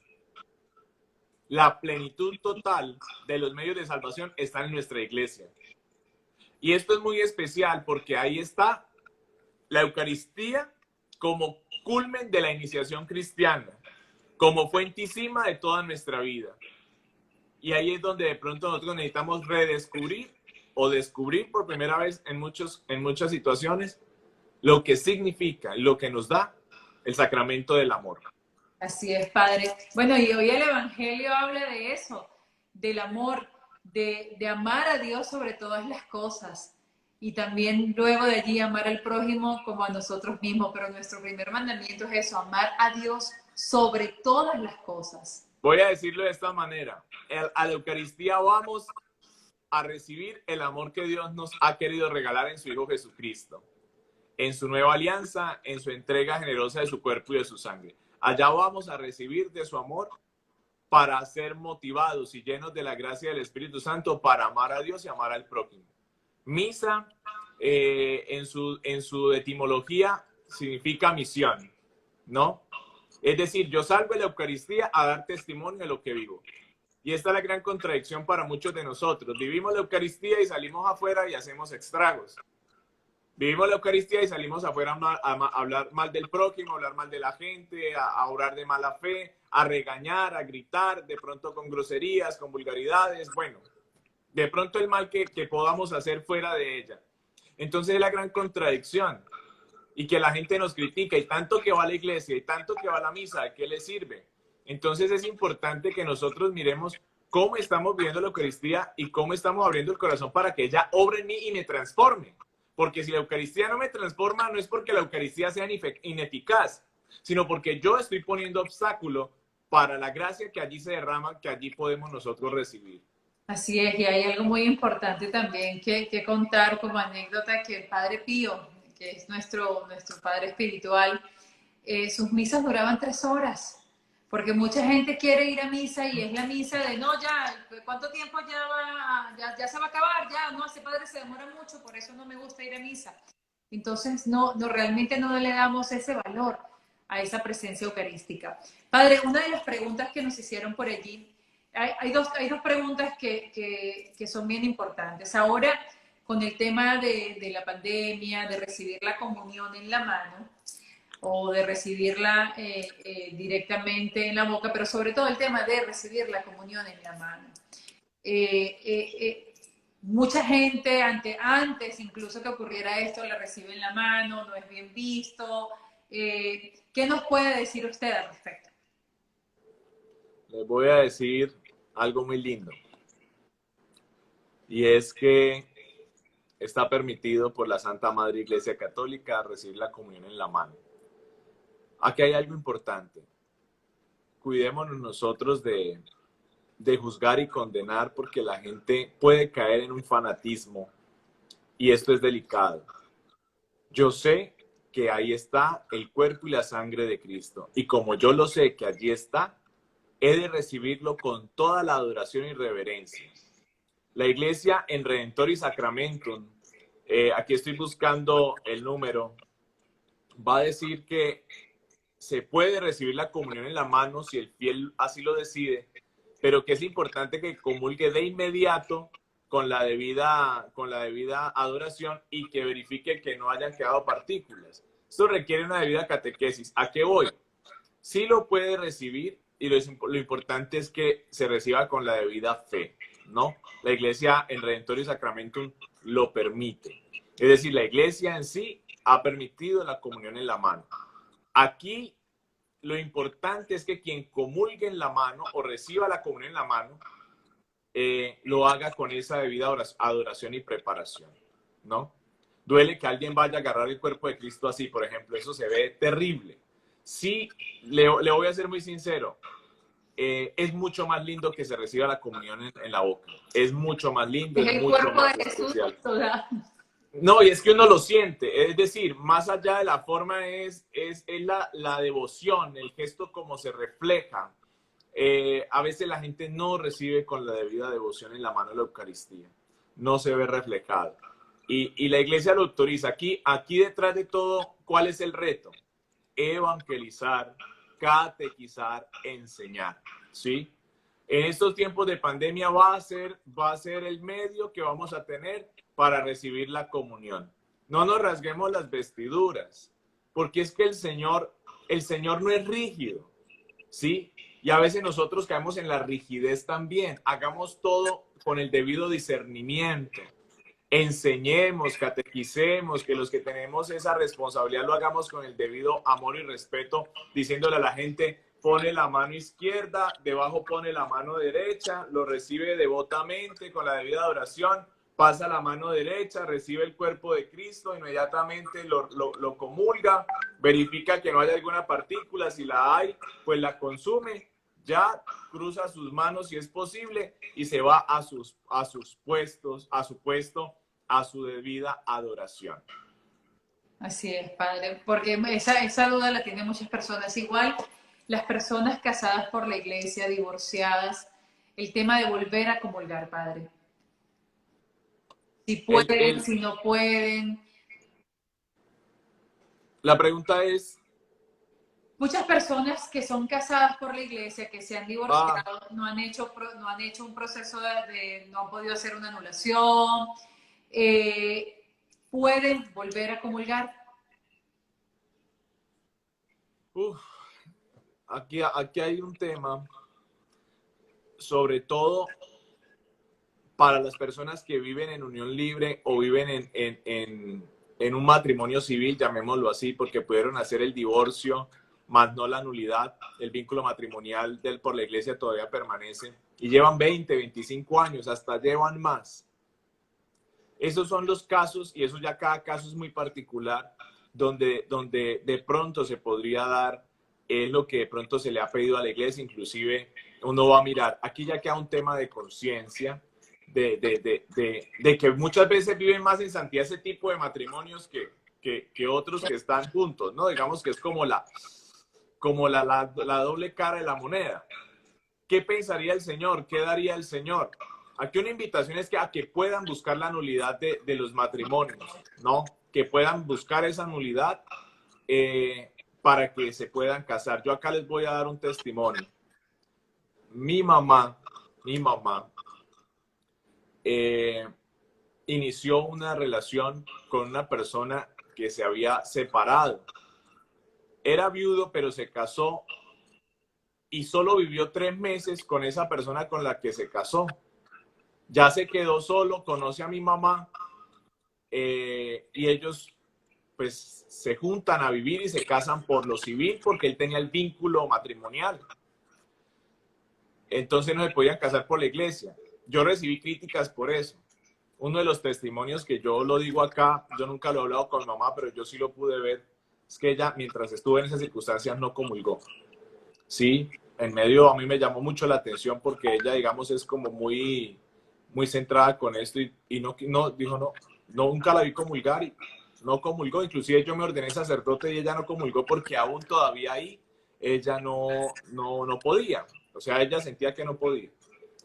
La plenitud total de los medios de salvación está en nuestra Iglesia. Y esto es muy especial porque ahí está la Eucaristía como culmen de la iniciación cristiana, como fuentísima de toda nuestra vida. Y ahí es donde de pronto nosotros necesitamos redescubrir o descubrir por primera vez en muchas situaciones lo que significa, lo que nos da el sacramento del amor. Así es, Padre. Bueno, y hoy el Evangelio habla de eso, del amor, de amar a Dios sobre todas las cosas y también luego de allí amar al prójimo como a nosotros mismos. Pero nuestro primer mandamiento es eso, amar a Dios sobre todas las cosas. Voy a decirlo de esta manera. A la Eucaristía vamos a recibir el amor que Dios nos ha querido regalar en su Hijo Jesucristo, en su nueva alianza, en su entrega generosa de su cuerpo y de su sangre. Allá vamos a recibir de su amor para ser motivados y llenos de la gracia del Espíritu Santo para amar a Dios y amar al prójimo. Misa, en su etimología, significa misión, ¿no? Es decir, yo salgo de la Eucaristía a dar testimonio de lo que vivo. Y esta es la gran contradicción para muchos de nosotros. Vivimos la Eucaristía y salimos afuera y hacemos estragos. Vivimos la Eucaristía y salimos afuera a hablar mal del prójimo, a hablar mal de la gente, a orar de mala fe, a regañar, a gritar, de pronto con groserías, con vulgaridades. Bueno, de pronto el mal que podamos hacer fuera de ella. Entonces es la gran contradicción. Y que la gente nos critica, y tanto que va a la iglesia, y tanto que va a la misa, ¿de qué le sirve? Entonces es importante que nosotros miremos cómo estamos viviendo la Eucaristía y cómo estamos abriendo el corazón para que ella obre en mí y me transforme. Porque si la Eucaristía no me transforma, no es porque la Eucaristía sea ineficaz, sino porque yo estoy poniendo obstáculo para la gracia que allí se derrama, que allí podemos nosotros recibir. Así es, y hay algo muy importante también que contar como anécdota, que el Padre Pío, que es nuestro Padre espiritual, sus misas duraban 3 horas. Porque mucha gente quiere ir a misa y es la misa de, no, ya, ¿cuánto tiempo ya se va a acabar? Ya, no, ese padre se demora mucho, por eso no me gusta ir a misa. Entonces, realmente no le damos ese valor a esa presencia eucarística. Padre, una de las preguntas que nos hicieron por allí hay dos preguntas que son bien importantes. Ahora, con el tema de la pandemia, de recibir la comunión en la mano o de recibirla directamente en la boca, pero sobre todo el tema de recibir la comunión en la mano. Mucha gente antes incluso que ocurriera esto la recibe en la mano, no es bien visto. ¿Qué nos puede decir usted al respecto? Les voy a decir algo muy lindo. Y es que está permitido por la Santa Madre Iglesia Católica recibir la comunión en la mano. Aquí hay algo importante. Cuidémonos nosotros de juzgar y condenar porque la gente puede caer en un fanatismo y esto es delicado. Yo sé que ahí está el cuerpo y la sangre de Cristo y como yo lo sé que allí está, he de recibirlo con toda la adoración y reverencia. La iglesia en Redentoris Sacramentum, aquí estoy buscando el número, va a decir que se puede recibir la comunión en la mano si el fiel así lo decide, pero que es importante que comulgue de inmediato con la debida adoración y que verifique que no hayan quedado partículas. Esto requiere una debida catequesis. ¿A qué voy? Sí lo puede recibir y lo importante es que se reciba con la debida fe, ¿no? La iglesia en Redentoris Sacramentum lo permite. Es decir, la iglesia en sí ha permitido la comunión en la mano. Aquí lo importante es que quien comulgue en la mano o reciba la comunión en la mano, lo haga con esa debida adoración y preparación, ¿no? Duele que alguien vaya a agarrar el cuerpo de Cristo así, por ejemplo, eso se ve terrible. Sí, le voy a ser muy sincero, es mucho más lindo que se reciba la comunión en la boca, es mucho más lindo, Es es el mucho cuerpo de más Jesús, especial. ¿verdad? No, y es que uno lo siente, es decir, más allá de la forma es la devoción, el gesto como se refleja. A veces la gente no recibe con la debida devoción en la mano de la Eucaristía, no se ve reflejado. Y la iglesia lo autoriza. Aquí detrás de todo, ¿cuál es el reto? Evangelizar, catequizar, enseñar, ¿sí? En estos tiempos de pandemia va a ser el medio que vamos a tener para recibir la comunión. No nos rasguemos las vestiduras, porque es que el Señor no es rígido, ¿sí? Y a veces nosotros caemos en la rigidez también. Hagamos todo con el debido discernimiento. Enseñemos, catequicemos, que los que tenemos esa responsabilidad lo hagamos con el debido amor y respeto, diciéndole a la gente, pone la mano izquierda, debajo pone la mano derecha, lo recibe devotamente con la debida adoración, pasa la mano derecha, recibe el cuerpo de Cristo, inmediatamente lo comulga, verifica que no haya alguna partícula, si la hay, pues la consume, ya cruza sus manos si es posible y se va a su puesto, a su debida adoración. Así es, padre, porque esa duda la tienen muchas personas. Igual las personas casadas por la iglesia, divorciadas, el tema de volver a comulgar, padre. Si pueden, si no pueden. La pregunta es... Muchas personas que son casadas por la iglesia, que se han divorciado, no han hecho un proceso no han podido hacer una anulación, pueden volver a comulgar. Aquí hay un tema, sobre todo para las personas que viven en unión libre o viven en un matrimonio civil, llamémoslo así, porque pudieron hacer el divorcio, más no la nulidad. El vínculo matrimonial por la iglesia todavía permanece y llevan 20, 25 años, hasta llevan más. Esos son los casos, y eso ya cada caso es muy particular, donde de pronto se podría dar lo que de pronto se le ha pedido a la iglesia. Inclusive uno va a mirar, aquí ya queda un tema de conciencia, de que muchas veces viven más en santidad ese tipo de matrimonios que otros que están juntos, ¿no? Digamos que es como la doble cara de la moneda. ¿Qué pensaría el Señor? ¿Qué daría el Señor? Aquí una invitación es a que puedan buscar la nulidad de los matrimonios, ¿no? Que puedan buscar esa nulidad para que se puedan casar. Yo acá les voy a dar un testimonio. Mi mamá mi mamá, inició una relación con una persona que se había separado. Era viudo, pero se casó y solo vivió 3 meses con esa persona con la que se casó. Ya se quedó solo, conoce a mi mamá y ellos pues se juntan a vivir y se casan por lo civil porque él tenía el vínculo matrimonial. Entonces no se podían casar por la iglesia. Yo recibí críticas por eso. Uno de los testimonios que yo lo digo acá, yo nunca lo he hablado con mi mamá, pero yo sí lo pude ver, es que ella, mientras estuvo en esas circunstancias, no comulgó. Sí, en medio a mí me llamó mucho la atención porque ella, digamos, es como muy, muy centrada con esto y no, dijo, no, nunca la vi comulgar y no comulgó. Inclusive yo me ordené sacerdote y ella no comulgó porque aún todavía ahí ella no podía. O sea, ella sentía que no podía.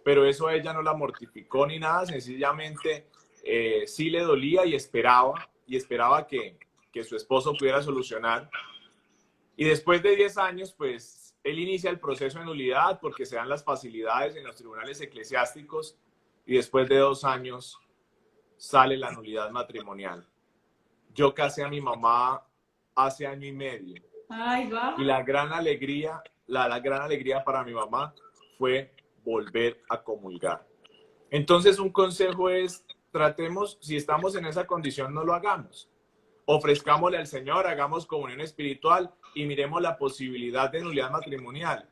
Pero eso a ella no la mortificó ni nada, sencillamente sí le dolía y esperaba que su esposo pudiera solucionar. Y después de 10 años, pues él inicia el proceso de nulidad porque se dan las facilidades en los tribunales eclesiásticos y después de 2 años sale la nulidad matrimonial. Yo casé a mi mamá hace 1 año y medio. Ay, va. Y la gran alegría para mi mamá fue volver a comulgar. Entonces un consejo es, tratemos, si estamos en esa condición, no lo hagamos. Ofrezcámosle al Señor, hagamos comunión espiritual y miremos la posibilidad de nulidad matrimonial.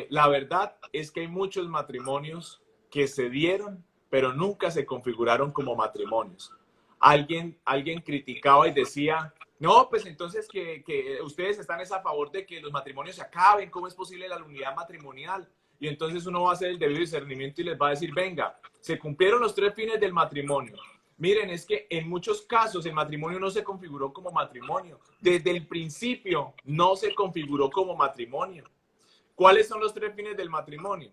La verdad es que hay muchos matrimonios que se dieron, pero nunca se configuraron como matrimonios. Alguien criticaba y decía, no, pues entonces que ustedes están a favor de que los matrimonios se acaben, ¿cómo es posible la nulidad matrimonial? Y entonces uno va a hacer el debido discernimiento y les va a decir, venga, se cumplieron los 3 fines del matrimonio. Miren, es que en muchos casos el matrimonio no se configuró como matrimonio. Desde el principio no se configuró como matrimonio. ¿Cuáles son los 3 fines del matrimonio?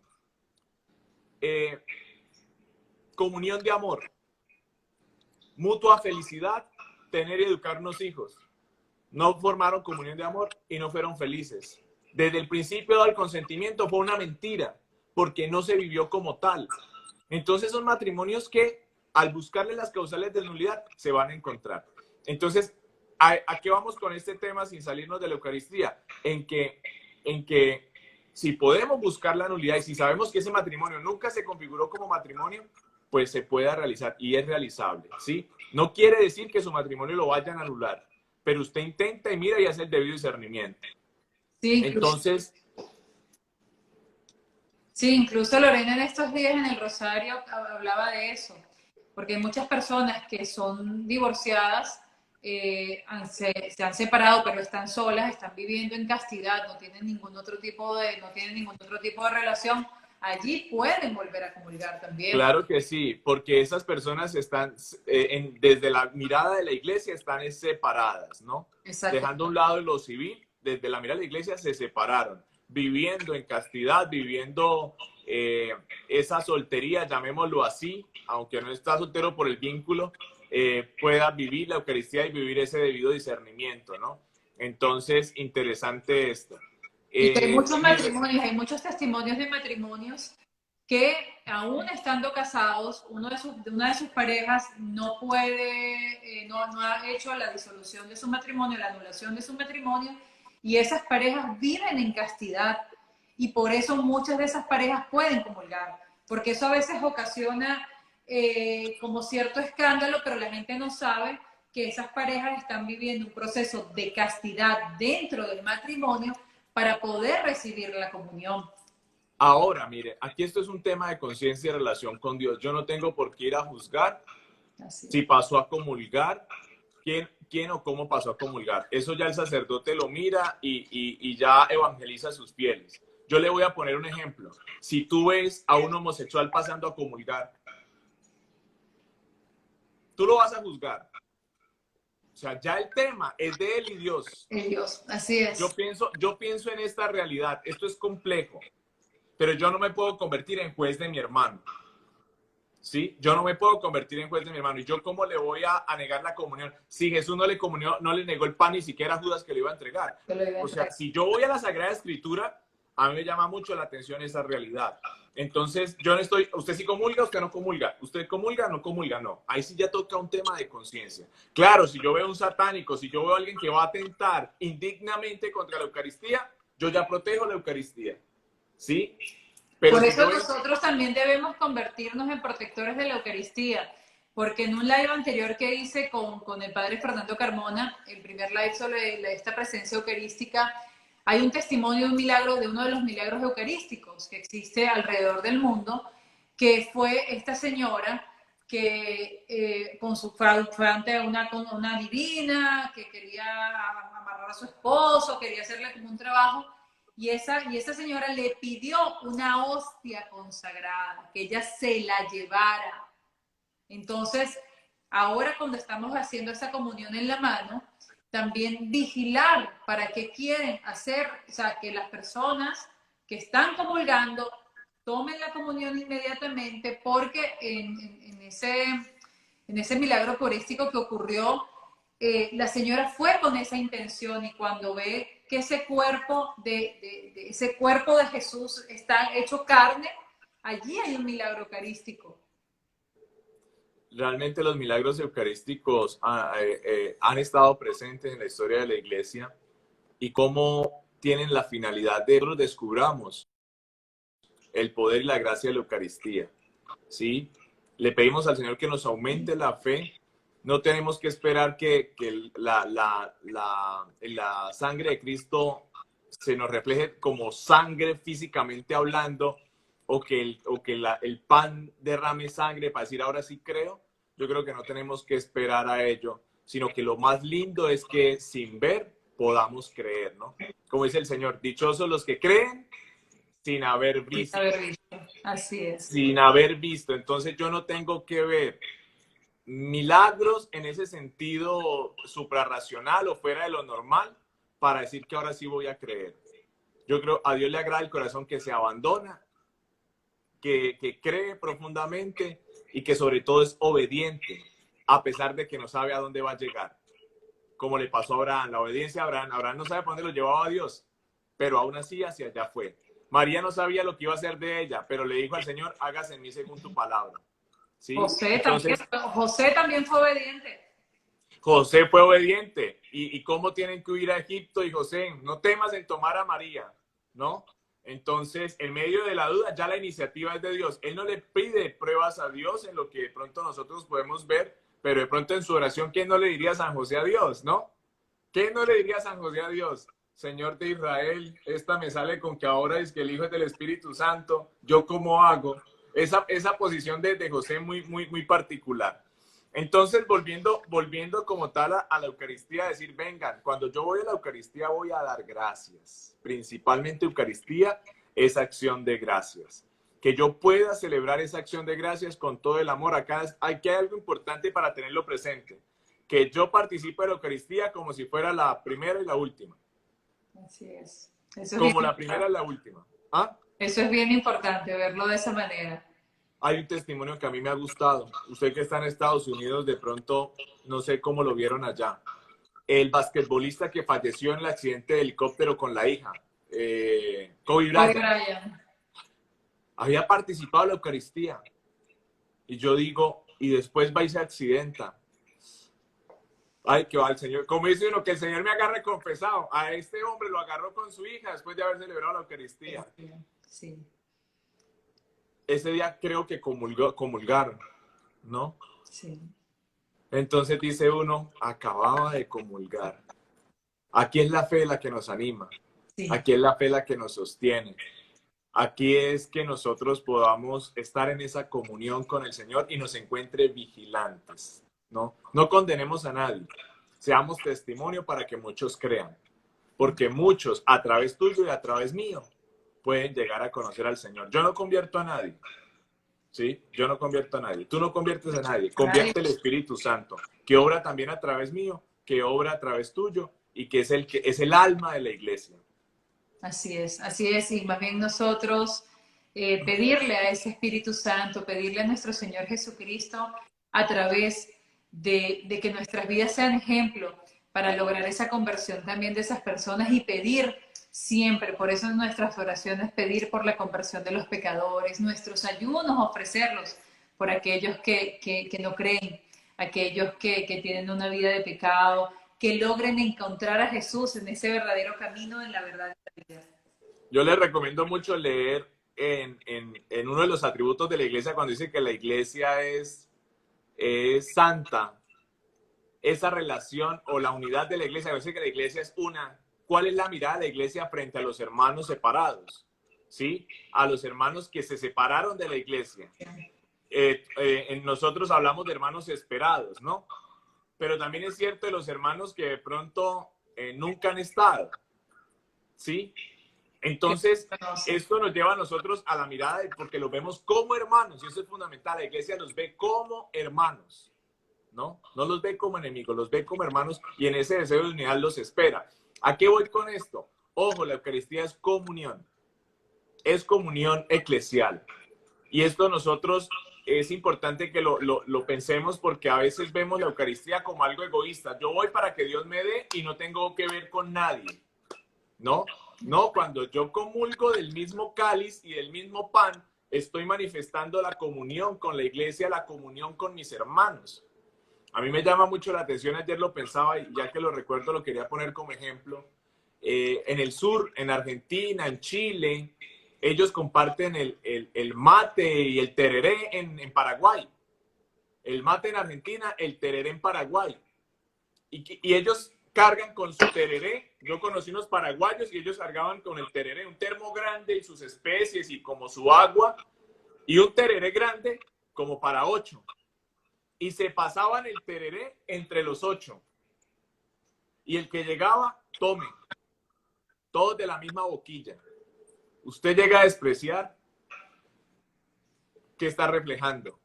Comunión de amor, mutua felicidad, tener y educar unos hijos. No formaron comunión de amor y no fueron felices. Desde el principio del consentimiento fue una mentira, porque no se vivió como tal. Entonces son matrimonios que al buscarle las causales de nulidad se van a encontrar. Entonces, ¿a qué vamos con este tema sin salirnos de la Eucaristía? En que si podemos buscar la nulidad y si sabemos que ese matrimonio nunca se configuró como matrimonio, pues se pueda realizar y es realizable, ¿sí? No quiere decir que su matrimonio lo vayan a anular, pero usted intenta y mira y hace el debido discernimiento. Sí, entonces... Sí, incluso Lorena en estos días en el Rosario hablaba de eso, porque hay muchas personas que son divorciadas, se han separado, pero están solas, están viviendo en castidad, no tienen ningún otro tipo de relación. Allí pueden volver a comulgar también. Claro que sí, porque esas personas están, desde la mirada de la iglesia, están separadas, ¿no? Exacto. Dejando a un lado lo civil, desde la mirada de la iglesia se separaron, viviendo en castidad, viviendo esa soltería, llamémoslo así, aunque no está soltero por el vínculo, pueda vivir la Eucaristía y vivir ese debido discernimiento, ¿no? Entonces, interesante esto. Y hay muchos matrimonios, hay muchos testimonios de matrimonios que aún estando casados, una de sus parejas no puede, no ha hecho la disolución de su matrimonio, la anulación de su matrimonio, y esas parejas viven en castidad, y por eso muchas de esas parejas pueden comulgar, porque eso a veces ocasiona como cierto escándalo, pero la gente no sabe que esas parejas están viviendo un proceso de castidad dentro del matrimonio, para poder recibir la comunión. Ahora, mire, aquí esto es un tema de conciencia y relación con Dios. Yo no tengo por qué ir a juzgar si pasó a comulgar, quién o cómo pasó a comulgar. Eso ya el sacerdote lo mira y ya evangeliza a sus fieles. Yo le voy a poner un ejemplo. Si tú ves a un homosexual pasando a comulgar, tú lo vas a juzgar. O sea, ya el tema es de él y Dios. El Dios, así es. Yo pienso en esta realidad. Esto es complejo, pero yo no me puedo convertir en juez de mi hermano. ¿Sí? Yo no me puedo convertir en juez de mi hermano. ¿Y yo cómo le voy a negar la comunión? Si Jesús no le negó el pan ni siquiera a Judas que le iba a entregar. O sea, si yo voy a la Sagrada Escritura, a mí me llama mucho la atención esa realidad. Entonces, yo no estoy, usted sí comulga, usted no comulga, usted comulga, no comulga, no. Ahí sí ya toca un tema de conciencia. Claro, si yo veo un satánico, si yo veo a alguien que va a atentar indignamente contra la Eucaristía, yo ya protejo la Eucaristía, ¿sí? Pero Por si eso yo veo... nosotros también debemos convertirnos en protectores de la Eucaristía, porque en un live anterior que hice con el padre Fernando Carmona, el primer live sobre esta presencia eucarística, hay un testimonio de un milagro, de uno de los milagros eucarísticos que existe alrededor del mundo, que fue esta señora que fue ante una divina, que quería amarrar a su esposo, quería hacerle como un trabajo, y esa señora le pidió una hostia consagrada, que ella se la llevara. Entonces, ahora cuando estamos haciendo esa comunión en la mano, también vigilar para qué quieren hacer, o sea, que las personas que están comulgando tomen la comunión inmediatamente, porque en ese milagro eucarístico que ocurrió, la señora fue con esa intención, y cuando ve que ese cuerpo ese cuerpo de Jesús está hecho carne, allí hay un milagro eucarístico. Realmente los milagros eucarísticos han estado presentes en la historia de la Iglesia y cómo tienen la finalidad de que nosotros descubramos el poder y la gracia de la Eucaristía, ¿sí? Le pedimos al Señor que nos aumente la fe. No tenemos que esperar que la sangre de Cristo se nos refleje como sangre físicamente hablando, o que el pan derrame sangre para decir ahora sí creo. Yo creo que no tenemos que esperar a ello, sino que lo más lindo es que sin ver podamos creer, ¿no? Como dice el Señor, dichosos los que creen sin haber visto. Sin haber visto. Así es. Sin haber visto. Entonces yo no tengo que ver milagros en ese sentido suprarracional o fuera de lo normal para decir que ahora sí voy a creer. Yo creo a Dios le agrada el corazón que se abandona, que cree profundamente y que sobre todo es obediente, a pesar de que no sabe a dónde va a llegar. Como le pasó a Abraham, la obediencia a Abraham. Abraham no sabe para dónde lo llevaba a Dios, pero aún así hacia allá fue. María no sabía lo que iba a hacer de ella, pero le dijo al Señor, hágase en mí según tu palabra. ¿Sí? Entonces, José también fue obediente. José fue obediente. ¿Y cómo tienen que huir a Egipto? Y José, no temas en tomar a María, ¿no? Entonces, en medio de la duda, ya la iniciativa es de Dios. Él no le pide pruebas a Dios en lo que de pronto nosotros podemos ver, pero de pronto en su oración, ¿qué no le diría San José a Dios, no? ¿Qué no le diría San José a Dios? Señor de Israel, esta me sale con que ahora es que el Hijo es del Espíritu Santo, ¿yo cómo hago? Esa posición de José muy particular. Entonces, volviendo como tal a la Eucaristía, decir, vengan, cuando yo voy a la Eucaristía voy a dar gracias. Principalmente Eucaristía es acción de gracias. Que yo pueda celebrar esa acción de gracias con todo el amor. Acá hay algo importante para tenerlo presente. Que yo participe de la Eucaristía como si fuera la primera y la última. Así es. Eso es como la primera y la última. ¿Ah? Eso es bien importante, verlo de esa manera. Hay un testimonio que a mí me ha gustado. Usted que está en Estados Unidos, de pronto, no sé cómo lo vieron allá. El basquetbolista que falleció en el accidente de helicóptero con la hija, Kobe Bryant, había participado en la Eucaristía. Y yo digo, y después va y se accidenta. Ay, que va el Señor. Como dice uno, que el Señor me agarre confesado. A este hombre lo agarró con su hija después de haber celebrado la Eucaristía. Sí. Ese día creo que comulgaron, ¿no? Sí. Entonces dice uno, acababa de comulgar. Aquí es la fe la que nos anima. Sí. Aquí es la fe la que nos sostiene. Aquí es que nosotros podamos estar en esa comunión con el Señor y nos encuentre vigilantes, ¿no? No condenemos a nadie. Seamos testimonio para que muchos crean. Porque muchos, a través tuyo y a través mío, pueden llegar a conocer al Señor. Yo no convierto a nadie. ¿Sí? Yo no convierto a nadie. Tú no conviertes a nadie. Convierte el Espíritu Santo, que obra también a través mío, que obra a través tuyo y que es el alma de la iglesia. Así es. Y más bien nosotros pedirle a ese Espíritu Santo, pedirle a nuestro Señor Jesucristo a través de que nuestras vidas sean ejemplo para lograr esa conversión también de esas personas, y pedir siempre. Por eso en nuestras oraciones pedir por la conversión de los pecadores, nuestros ayunos ofrecerlos por aquellos que no creen, aquellos que tienen una vida de pecado, que logren encontrar a Jesús en ese verdadero camino, en la verdad de la vida. Yo les recomiendo mucho leer en uno de los atributos de la iglesia cuando dice que la iglesia es santa, esa relación o la unidad de la iglesia, a veces que la iglesia es una. ¿Cuál es la mirada de la iglesia frente a los hermanos separados? ¿Sí? A los hermanos que se separaron de la iglesia. Nosotros hablamos de hermanos esperados, ¿no? Pero también es cierto de los hermanos que de pronto nunca han estado, ¿sí? Entonces, esto nos lleva a nosotros a la mirada, porque los vemos como hermanos, y eso es fundamental. La iglesia los ve como hermanos, ¿no? No los ve como enemigos, los ve como hermanos, y en ese deseo de unidad los espera. ¿A qué voy con esto? Ojo, la Eucaristía es comunión eclesial. Y esto nosotros es importante que lo pensemos, porque a veces vemos la Eucaristía como algo egoísta. Yo voy para que Dios me dé y no tengo que ver con nadie, ¿no? No, cuando yo comulgo del mismo cáliz y del mismo pan, estoy manifestando la comunión con la iglesia, la comunión con mis hermanos. A mí me llama mucho la atención, ayer lo pensaba y ya que lo recuerdo lo quería poner como ejemplo. En el sur, en Argentina, en Chile, ellos comparten el mate y el tereré en Paraguay. El mate en Argentina, el tereré en Paraguay. Y ellos cargan con su tereré. Yo conocí unos paraguayos y ellos cargaban con el tereré, un termo grande y sus especies y como su agua, y un tereré grande como para 8. Y se pasaban el tereré entre los 8. Y el que llegaba, tome. Todos de la misma boquilla. Usted llega a despreciar, ¿qué está reflejando?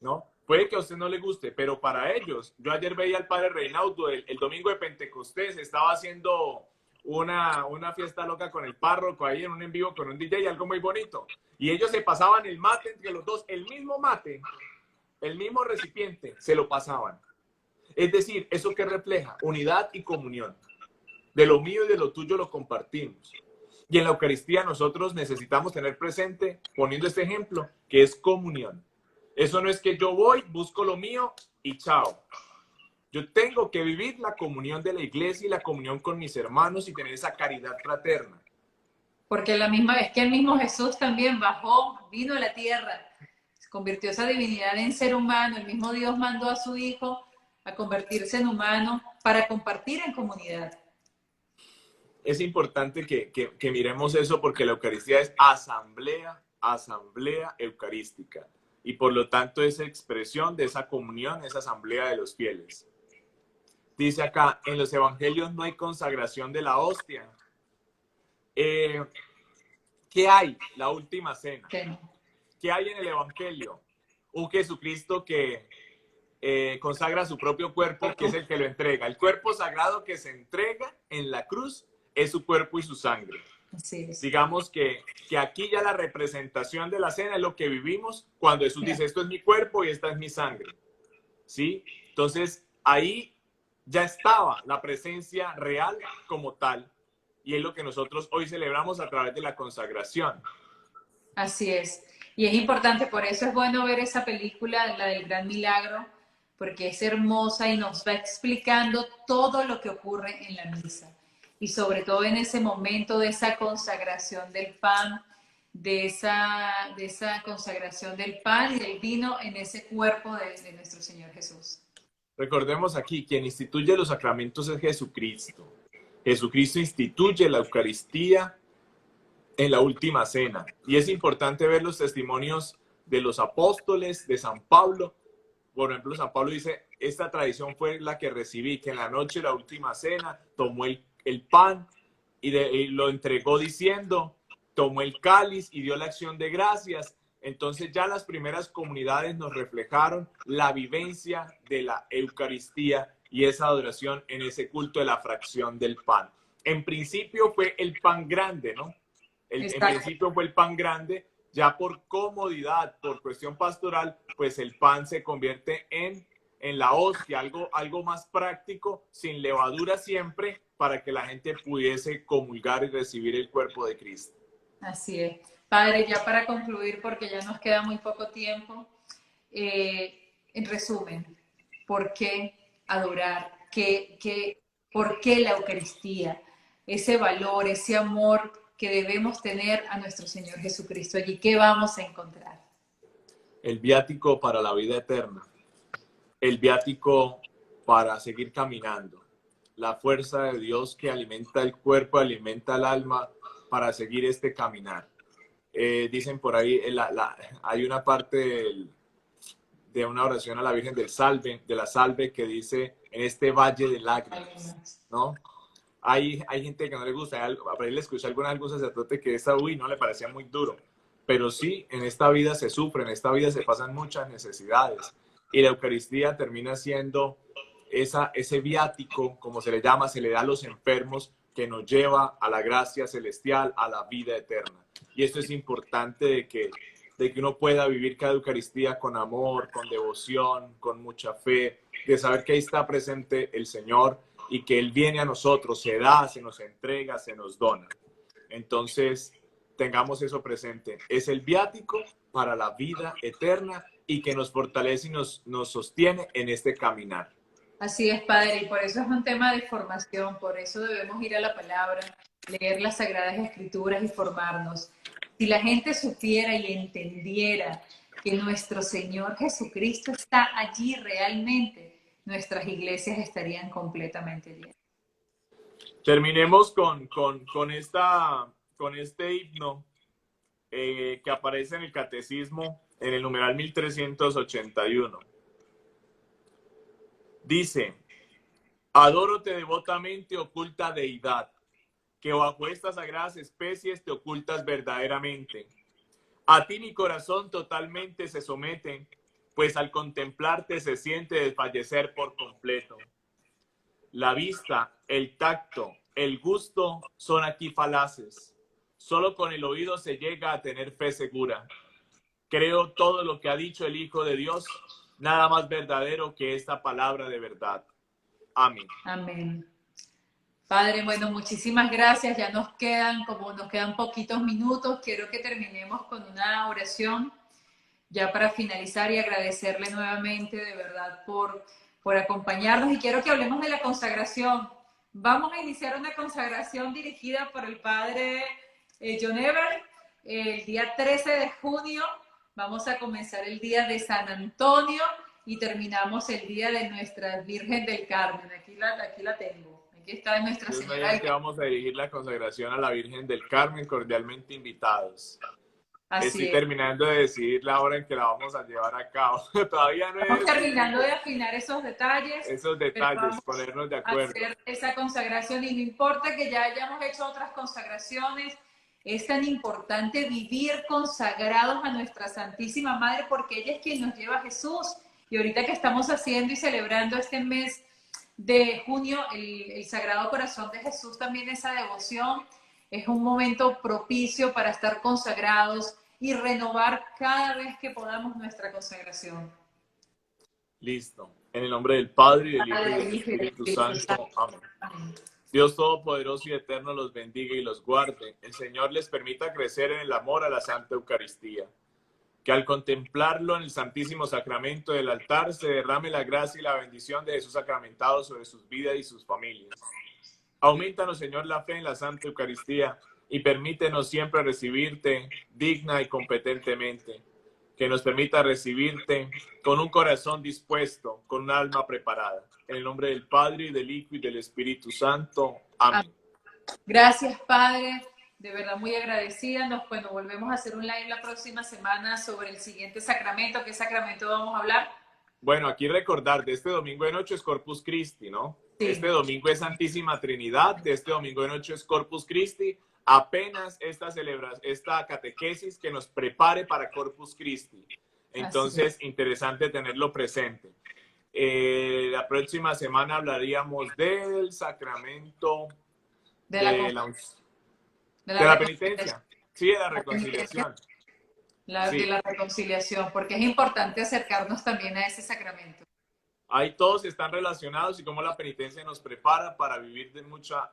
¿No? Puede que a usted no le guste, pero para ellos, yo ayer veía al padre Reinaldo, el domingo de Pentecostés, estaba haciendo una fiesta loca con el párroco ahí en un en vivo con un DJ, algo muy bonito. Y ellos se pasaban el mate entre los dos, el mismo mate, el mismo recipiente, se lo pasaban. Es decir, ¿eso qué refleja? Unidad y comunión. De lo mío y de lo tuyo lo compartimos. Y en la Eucaristía nosotros necesitamos tener presente, poniendo este ejemplo, que es comunión. Eso no es que yo voy, busco lo mío y chao. Yo tengo que vivir la comunión de la iglesia y la comunión con mis hermanos y tener esa caridad fraterna. Porque es que el mismo Jesús también bajó, vino a la tierra, se convirtió esa divinidad en ser humano. El mismo Dios mandó a su Hijo a convertirse en humano para compartir en comunidad. Es importante que miremos eso, porque la Eucaristía es asamblea eucarística. Y por lo tanto es expresión de esa comunión, esa asamblea de los fieles. Dice acá, en los evangelios no hay consagración de la hostia. ¿Qué hay? La última cena. ¿Qué hay en el evangelio? Un Jesucristo que consagra su propio cuerpo, que es el que lo entrega. El cuerpo sagrado que se entrega en la cruz es su cuerpo y su sangre. Así es. Digamos que aquí ya la representación de la cena es lo que vivimos cuando Jesús dice, esto es mi cuerpo y esta es mi sangre. ¿Sí? Entonces, ahí ya estaba la presencia real como tal, y es lo que nosotros hoy celebramos a través de la consagración. Así es. Y es importante, por eso es bueno ver esa película, la del Gran Milagro, porque es hermosa y nos va explicando todo lo que ocurre en la misa. Y sobre todo en ese momento de esa consagración del pan, de esa consagración del pan y del vino en ese cuerpo de nuestro Señor Jesús. Recordemos aquí, quien instituye los sacramentos es Jesucristo. Jesucristo instituye la Eucaristía en la última cena. Y es importante ver los testimonios de los apóstoles, de San Pablo. Por ejemplo, San Pablo dice, esta tradición fue la que recibí, que en la noche de la última cena tomó el pan y lo entregó diciendo, tomó el cáliz y dio la acción de gracias. Entonces ya las primeras comunidades nos reflejaron la vivencia de la Eucaristía y esa adoración en ese culto de la fracción del pan. En principio fue el pan grande, ¿no? En principio fue el pan grande, ya por comodidad, por cuestión pastoral, pues el pan se convierte en en la hostia, algo más práctico, sin levadura siempre, para que la gente pudiese comulgar y recibir el cuerpo de Cristo. Así es. Padre, ya para concluir, porque ya nos queda muy poco tiempo, en resumen, ¿por qué adorar? ¿Por qué la Eucaristía? Ese valor, ese amor que debemos tener a nuestro Señor Jesucristo allí. ¿Qué vamos a encontrar? El viático para la vida eterna. El viático para seguir caminando. La fuerza de Dios que alimenta el cuerpo, alimenta el alma para seguir este caminar. Dicen por ahí, hay una parte de una oración a la Virgen de la Salve, que dice, en este valle de lágrimas, ¿no? Hay gente que no le gusta, por ahí le escuché algún sacerdote que no le parecía muy duro, pero sí, en esta vida se sufre, en esta vida se pasan muchas necesidades, y la Eucaristía termina siendo ese viático, como se le llama, se le da a los enfermos, que nos lleva a la gracia celestial, a la vida eterna. Y esto es importante de que uno pueda vivir cada Eucaristía con amor, con devoción, con mucha fe, de saber que ahí está presente el Señor y que Él viene a nosotros, se da, se nos entrega, se nos dona. Entonces, tengamos eso presente. Es el viático para la vida eterna y que nos fortalece y nos sostiene en este caminar. Así es, Padre, y por eso es un tema de formación, por eso debemos ir a la palabra, leer las Sagradas Escrituras y formarnos. Si la gente supiera y entendiera que nuestro Señor Jesucristo está allí realmente, nuestras iglesias estarían completamente llenas. Terminemos con este himno que aparece en el Catecismo en el numeral 1381. Dice: adórote devotamente, oculta deidad, que bajo estas sagradas especies te ocultas verdaderamente. A ti mi corazón totalmente se somete, pues al contemplarte se siente desfallecer por completo. La vista, el tacto, el gusto son aquí falaces. Solo con el oído se llega a tener fe segura. Creo todo lo que ha dicho el Hijo de Dios, nada más verdadero que esta palabra de verdad. Amén. Amén. Padre, bueno, muchísimas gracias. Ya nos quedan poquitos minutos. Quiero que terminemos con una oración ya para finalizar y agradecerle nuevamente de verdad por acompañarnos. Y quiero que hablemos de la consagración. Vamos a iniciar una consagración dirigida por el Padre John Ever el día 13 de junio. Vamos a comenzar el día de San Antonio y terminamos el día de Nuestra Virgen del Carmen. Aquí la tengo. Aquí está Nuestra Señora. Que vamos a dirigir la consagración a la Virgen del Carmen, cordialmente invitados. Estoy terminando de decidir la hora en que la vamos a llevar a cabo. Todavía no estamos terminando de afinar esos detalles. Ponernos de acuerdo. Hacer esa consagración, y no importa que ya hayamos hecho otras consagraciones, es tan importante vivir consagrados a nuestra Santísima Madre, porque ella es quien nos lleva a Jesús. Y ahorita que estamos haciendo y celebrando este mes de junio, el Sagrado Corazón de Jesús, también esa devoción, es un momento propicio para estar consagrados y renovar cada vez que podamos nuestra consagración. Listo. En el nombre del Padre, y del Hijo y del Espíritu Santo. Amén. Dios Todopoderoso y Eterno los bendiga y los guarde. El Señor les permita crecer en el amor a la Santa Eucaristía. Que al contemplarlo en el Santísimo Sacramento del altar se derrame la gracia y la bendición de Jesús sacramentado sobre sus vidas y sus familias. Aumentanos, Señor, la fe en la Santa Eucaristía y permítenos siempre recibirte digna y competentemente. Que nos permita recibirte con un corazón dispuesto, con un alma preparada. En el nombre del Padre, y del Hijo, y del Espíritu Santo. Amén. Gracias, Padre. De verdad, muy agradecida. Bueno, volvemos a hacer un live la próxima semana sobre el siguiente sacramento. ¿Qué sacramento vamos a hablar? Bueno, aquí recordar, de este domingo de noche es Corpus Christi, ¿no? Sí. Este domingo es Santísima Trinidad, de este domingo de noche es Corpus Christi. Apenas esta catequesis que nos prepare para Corpus Christi. Entonces, interesante tenerlo presente. La próxima semana hablaríamos del sacramento de la penitencia. Sí, de la reconciliación. De la reconciliación, porque es importante acercarnos también a ese sacramento. Ahí todos están relacionados y cómo la penitencia nos prepara para vivir de mucha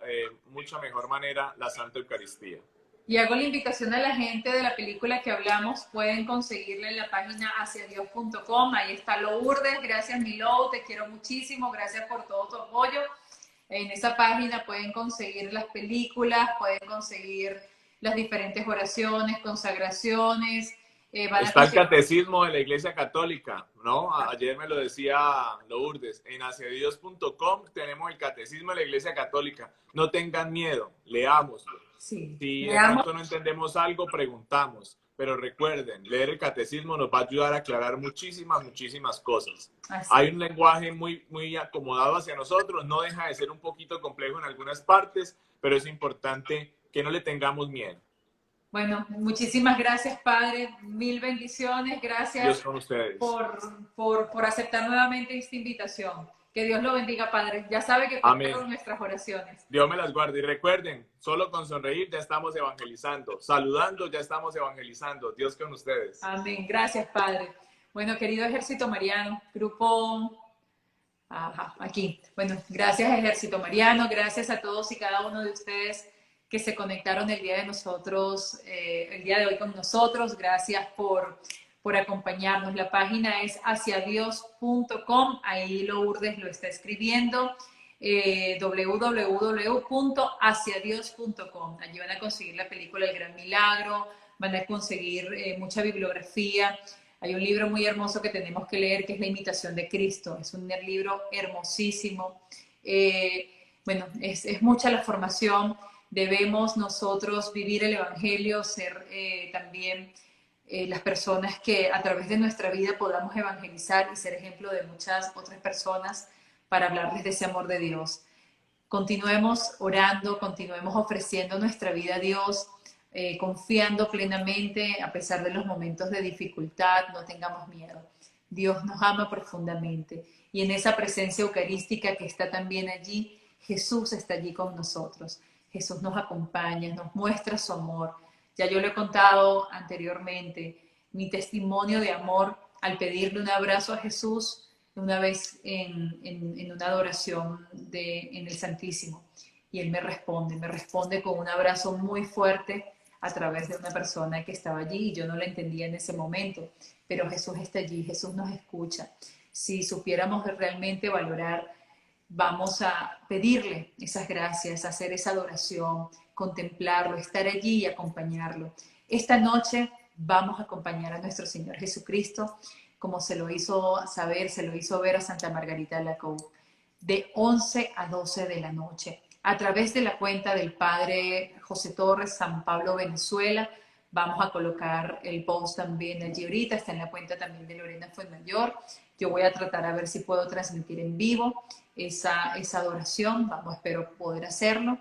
mejor manera la Santa Eucaristía. Y hago la invitación a la gente de la película que hablamos, pueden conseguirla en la página haciadios.com, ahí está Lourdes, gracias Milou, te quiero muchísimo, gracias por todo tu apoyo. En esa página pueden conseguir las películas, pueden conseguir las diferentes oraciones, consagraciones. Está el catecismo de la Iglesia Católica, ¿no? Ayer me lo decía Lourdes. En haciadios.com tenemos el catecismo de la Iglesia Católica. No tengan miedo, leámoslo. Sí, Si de leamos. pronto no entendemos algo, preguntamos. Pero recuerden, leer el catecismo nos va a ayudar a aclarar muchísimas cosas. Así. Hay un lenguaje muy acomodado hacia nosotros, no deja de ser un poquito complejo en algunas partes, pero es importante que no le tengamos miedo. Bueno, muchísimas gracias, Padre. Mil bendiciones. Gracias Dios con ustedes. por aceptar nuevamente esta invitación. Que Dios lo bendiga, Padre. Ya sabe que Amén. con nuestras oraciones. Dios me las guarde. Y recuerden, solo con sonreír ya estamos evangelizando. Saludando ya estamos evangelizando. Dios con ustedes. Amén. Gracias, Padre. Bueno, querido Ejército Mariano, grupo... Ajá, aquí. Bueno, gracias, Ejército Mariano. Gracias a todos y cada uno de ustedes que se conectaron el día de hoy con nosotros. Gracias por acompañarnos. La página es haciadios.com, ahí Lourdes lo está escribiendo, www.haciadios.com. Allí van a conseguir la película El Gran Milagro, van a conseguir mucha bibliografía. Hay un libro muy hermoso que tenemos que leer, que es La Imitación de Cristo. Es un libro hermosísimo. Bueno, es mucha la formación. Debemos nosotros vivir el Evangelio, ser también las personas que a través de nuestra vida podamos evangelizar y ser ejemplo de muchas otras personas para hablarles de ese amor de Dios. Continuemos orando, continuemos ofreciendo nuestra vida a Dios, confiando plenamente a pesar de los momentos de dificultad, no tengamos miedo. Dios nos ama profundamente y en esa presencia eucarística que está también allí, Jesús está allí con nosotros. Jesús nos acompaña, nos muestra su amor. Ya yo lo he contado anteriormente, mi testimonio de amor al pedirle un abrazo a Jesús una vez en una adoración en el Santísimo. Y Él me responde con un abrazo muy fuerte a través de una persona que estaba allí y yo no la entendía en ese momento. Pero Jesús está allí, Jesús nos escucha. Si supiéramos realmente valorar, vamos a pedirle esas gracias, hacer esa adoración, contemplarlo, estar allí y acompañarlo. Esta noche vamos a acompañar a nuestro Señor Jesucristo, como se lo hizo saber, se lo hizo ver a Santa Margarita Lacour, de 11 a 12 de la noche. A través de la cuenta del Padre José Torres, San Pablo, Venezuela, vamos a colocar el post también allí ahorita, está en la cuenta también de Lorena Fuenmayor. Yo voy a tratar a ver si puedo transmitir en vivo esa adoración, espero poder hacerlo,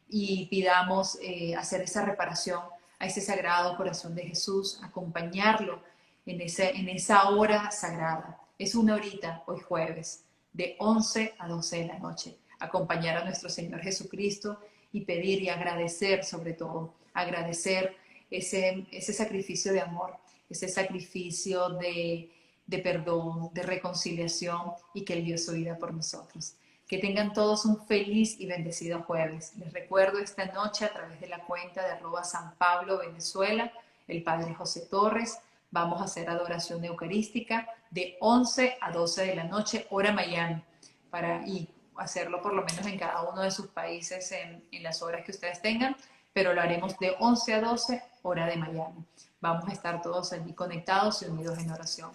y pidamos hacer esa reparación a ese sagrado corazón de Jesús, acompañarlo en esa hora sagrada. Es una horita, hoy jueves, de 11 a 12 de la noche. Acompañar a nuestro Señor Jesucristo y pedir y agradecer, sobre todo, agradecer ese sacrificio de amor, ese sacrificio de perdón, de reconciliación y que Él dio su vida por nosotros. Que tengan todos un feliz y bendecido jueves. Les recuerdo esta noche a través de la cuenta de @San Pablo Venezuela, el Padre José Torres, vamos a hacer adoración eucarística de 11 a 12 de la noche, hora Miami, y hacerlo por lo menos en cada uno de sus países en las horas que ustedes tengan, pero lo haremos de 11 a 12, hora de Miami. Vamos a estar todos allí conectados y unidos en oración.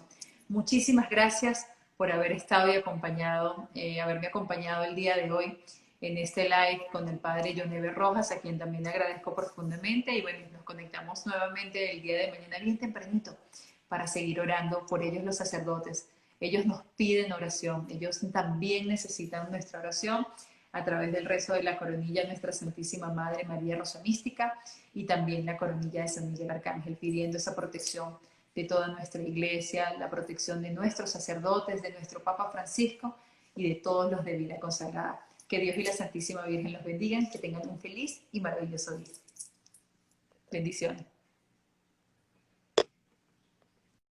Muchísimas gracias por haber estado y haberme acompañado el día de hoy en este live con el Padre Yoneve Rojas, a quien también agradezco profundamente. Y bueno, nos conectamos nuevamente el día de mañana bien tempranito para seguir orando por ellos los sacerdotes. Ellos nos piden oración, ellos también necesitan nuestra oración a través del rezo de la coronilla de Nuestra Santísima Madre María Rosa Mística y también la coronilla de San Miguel Arcángel, pidiendo esa protección de toda nuestra iglesia, la protección de nuestros sacerdotes, de nuestro Papa Francisco y de todos los de vida consagrada. Que Dios y la Santísima Virgen los bendigan, que tengan un feliz y maravilloso día. Bendiciones.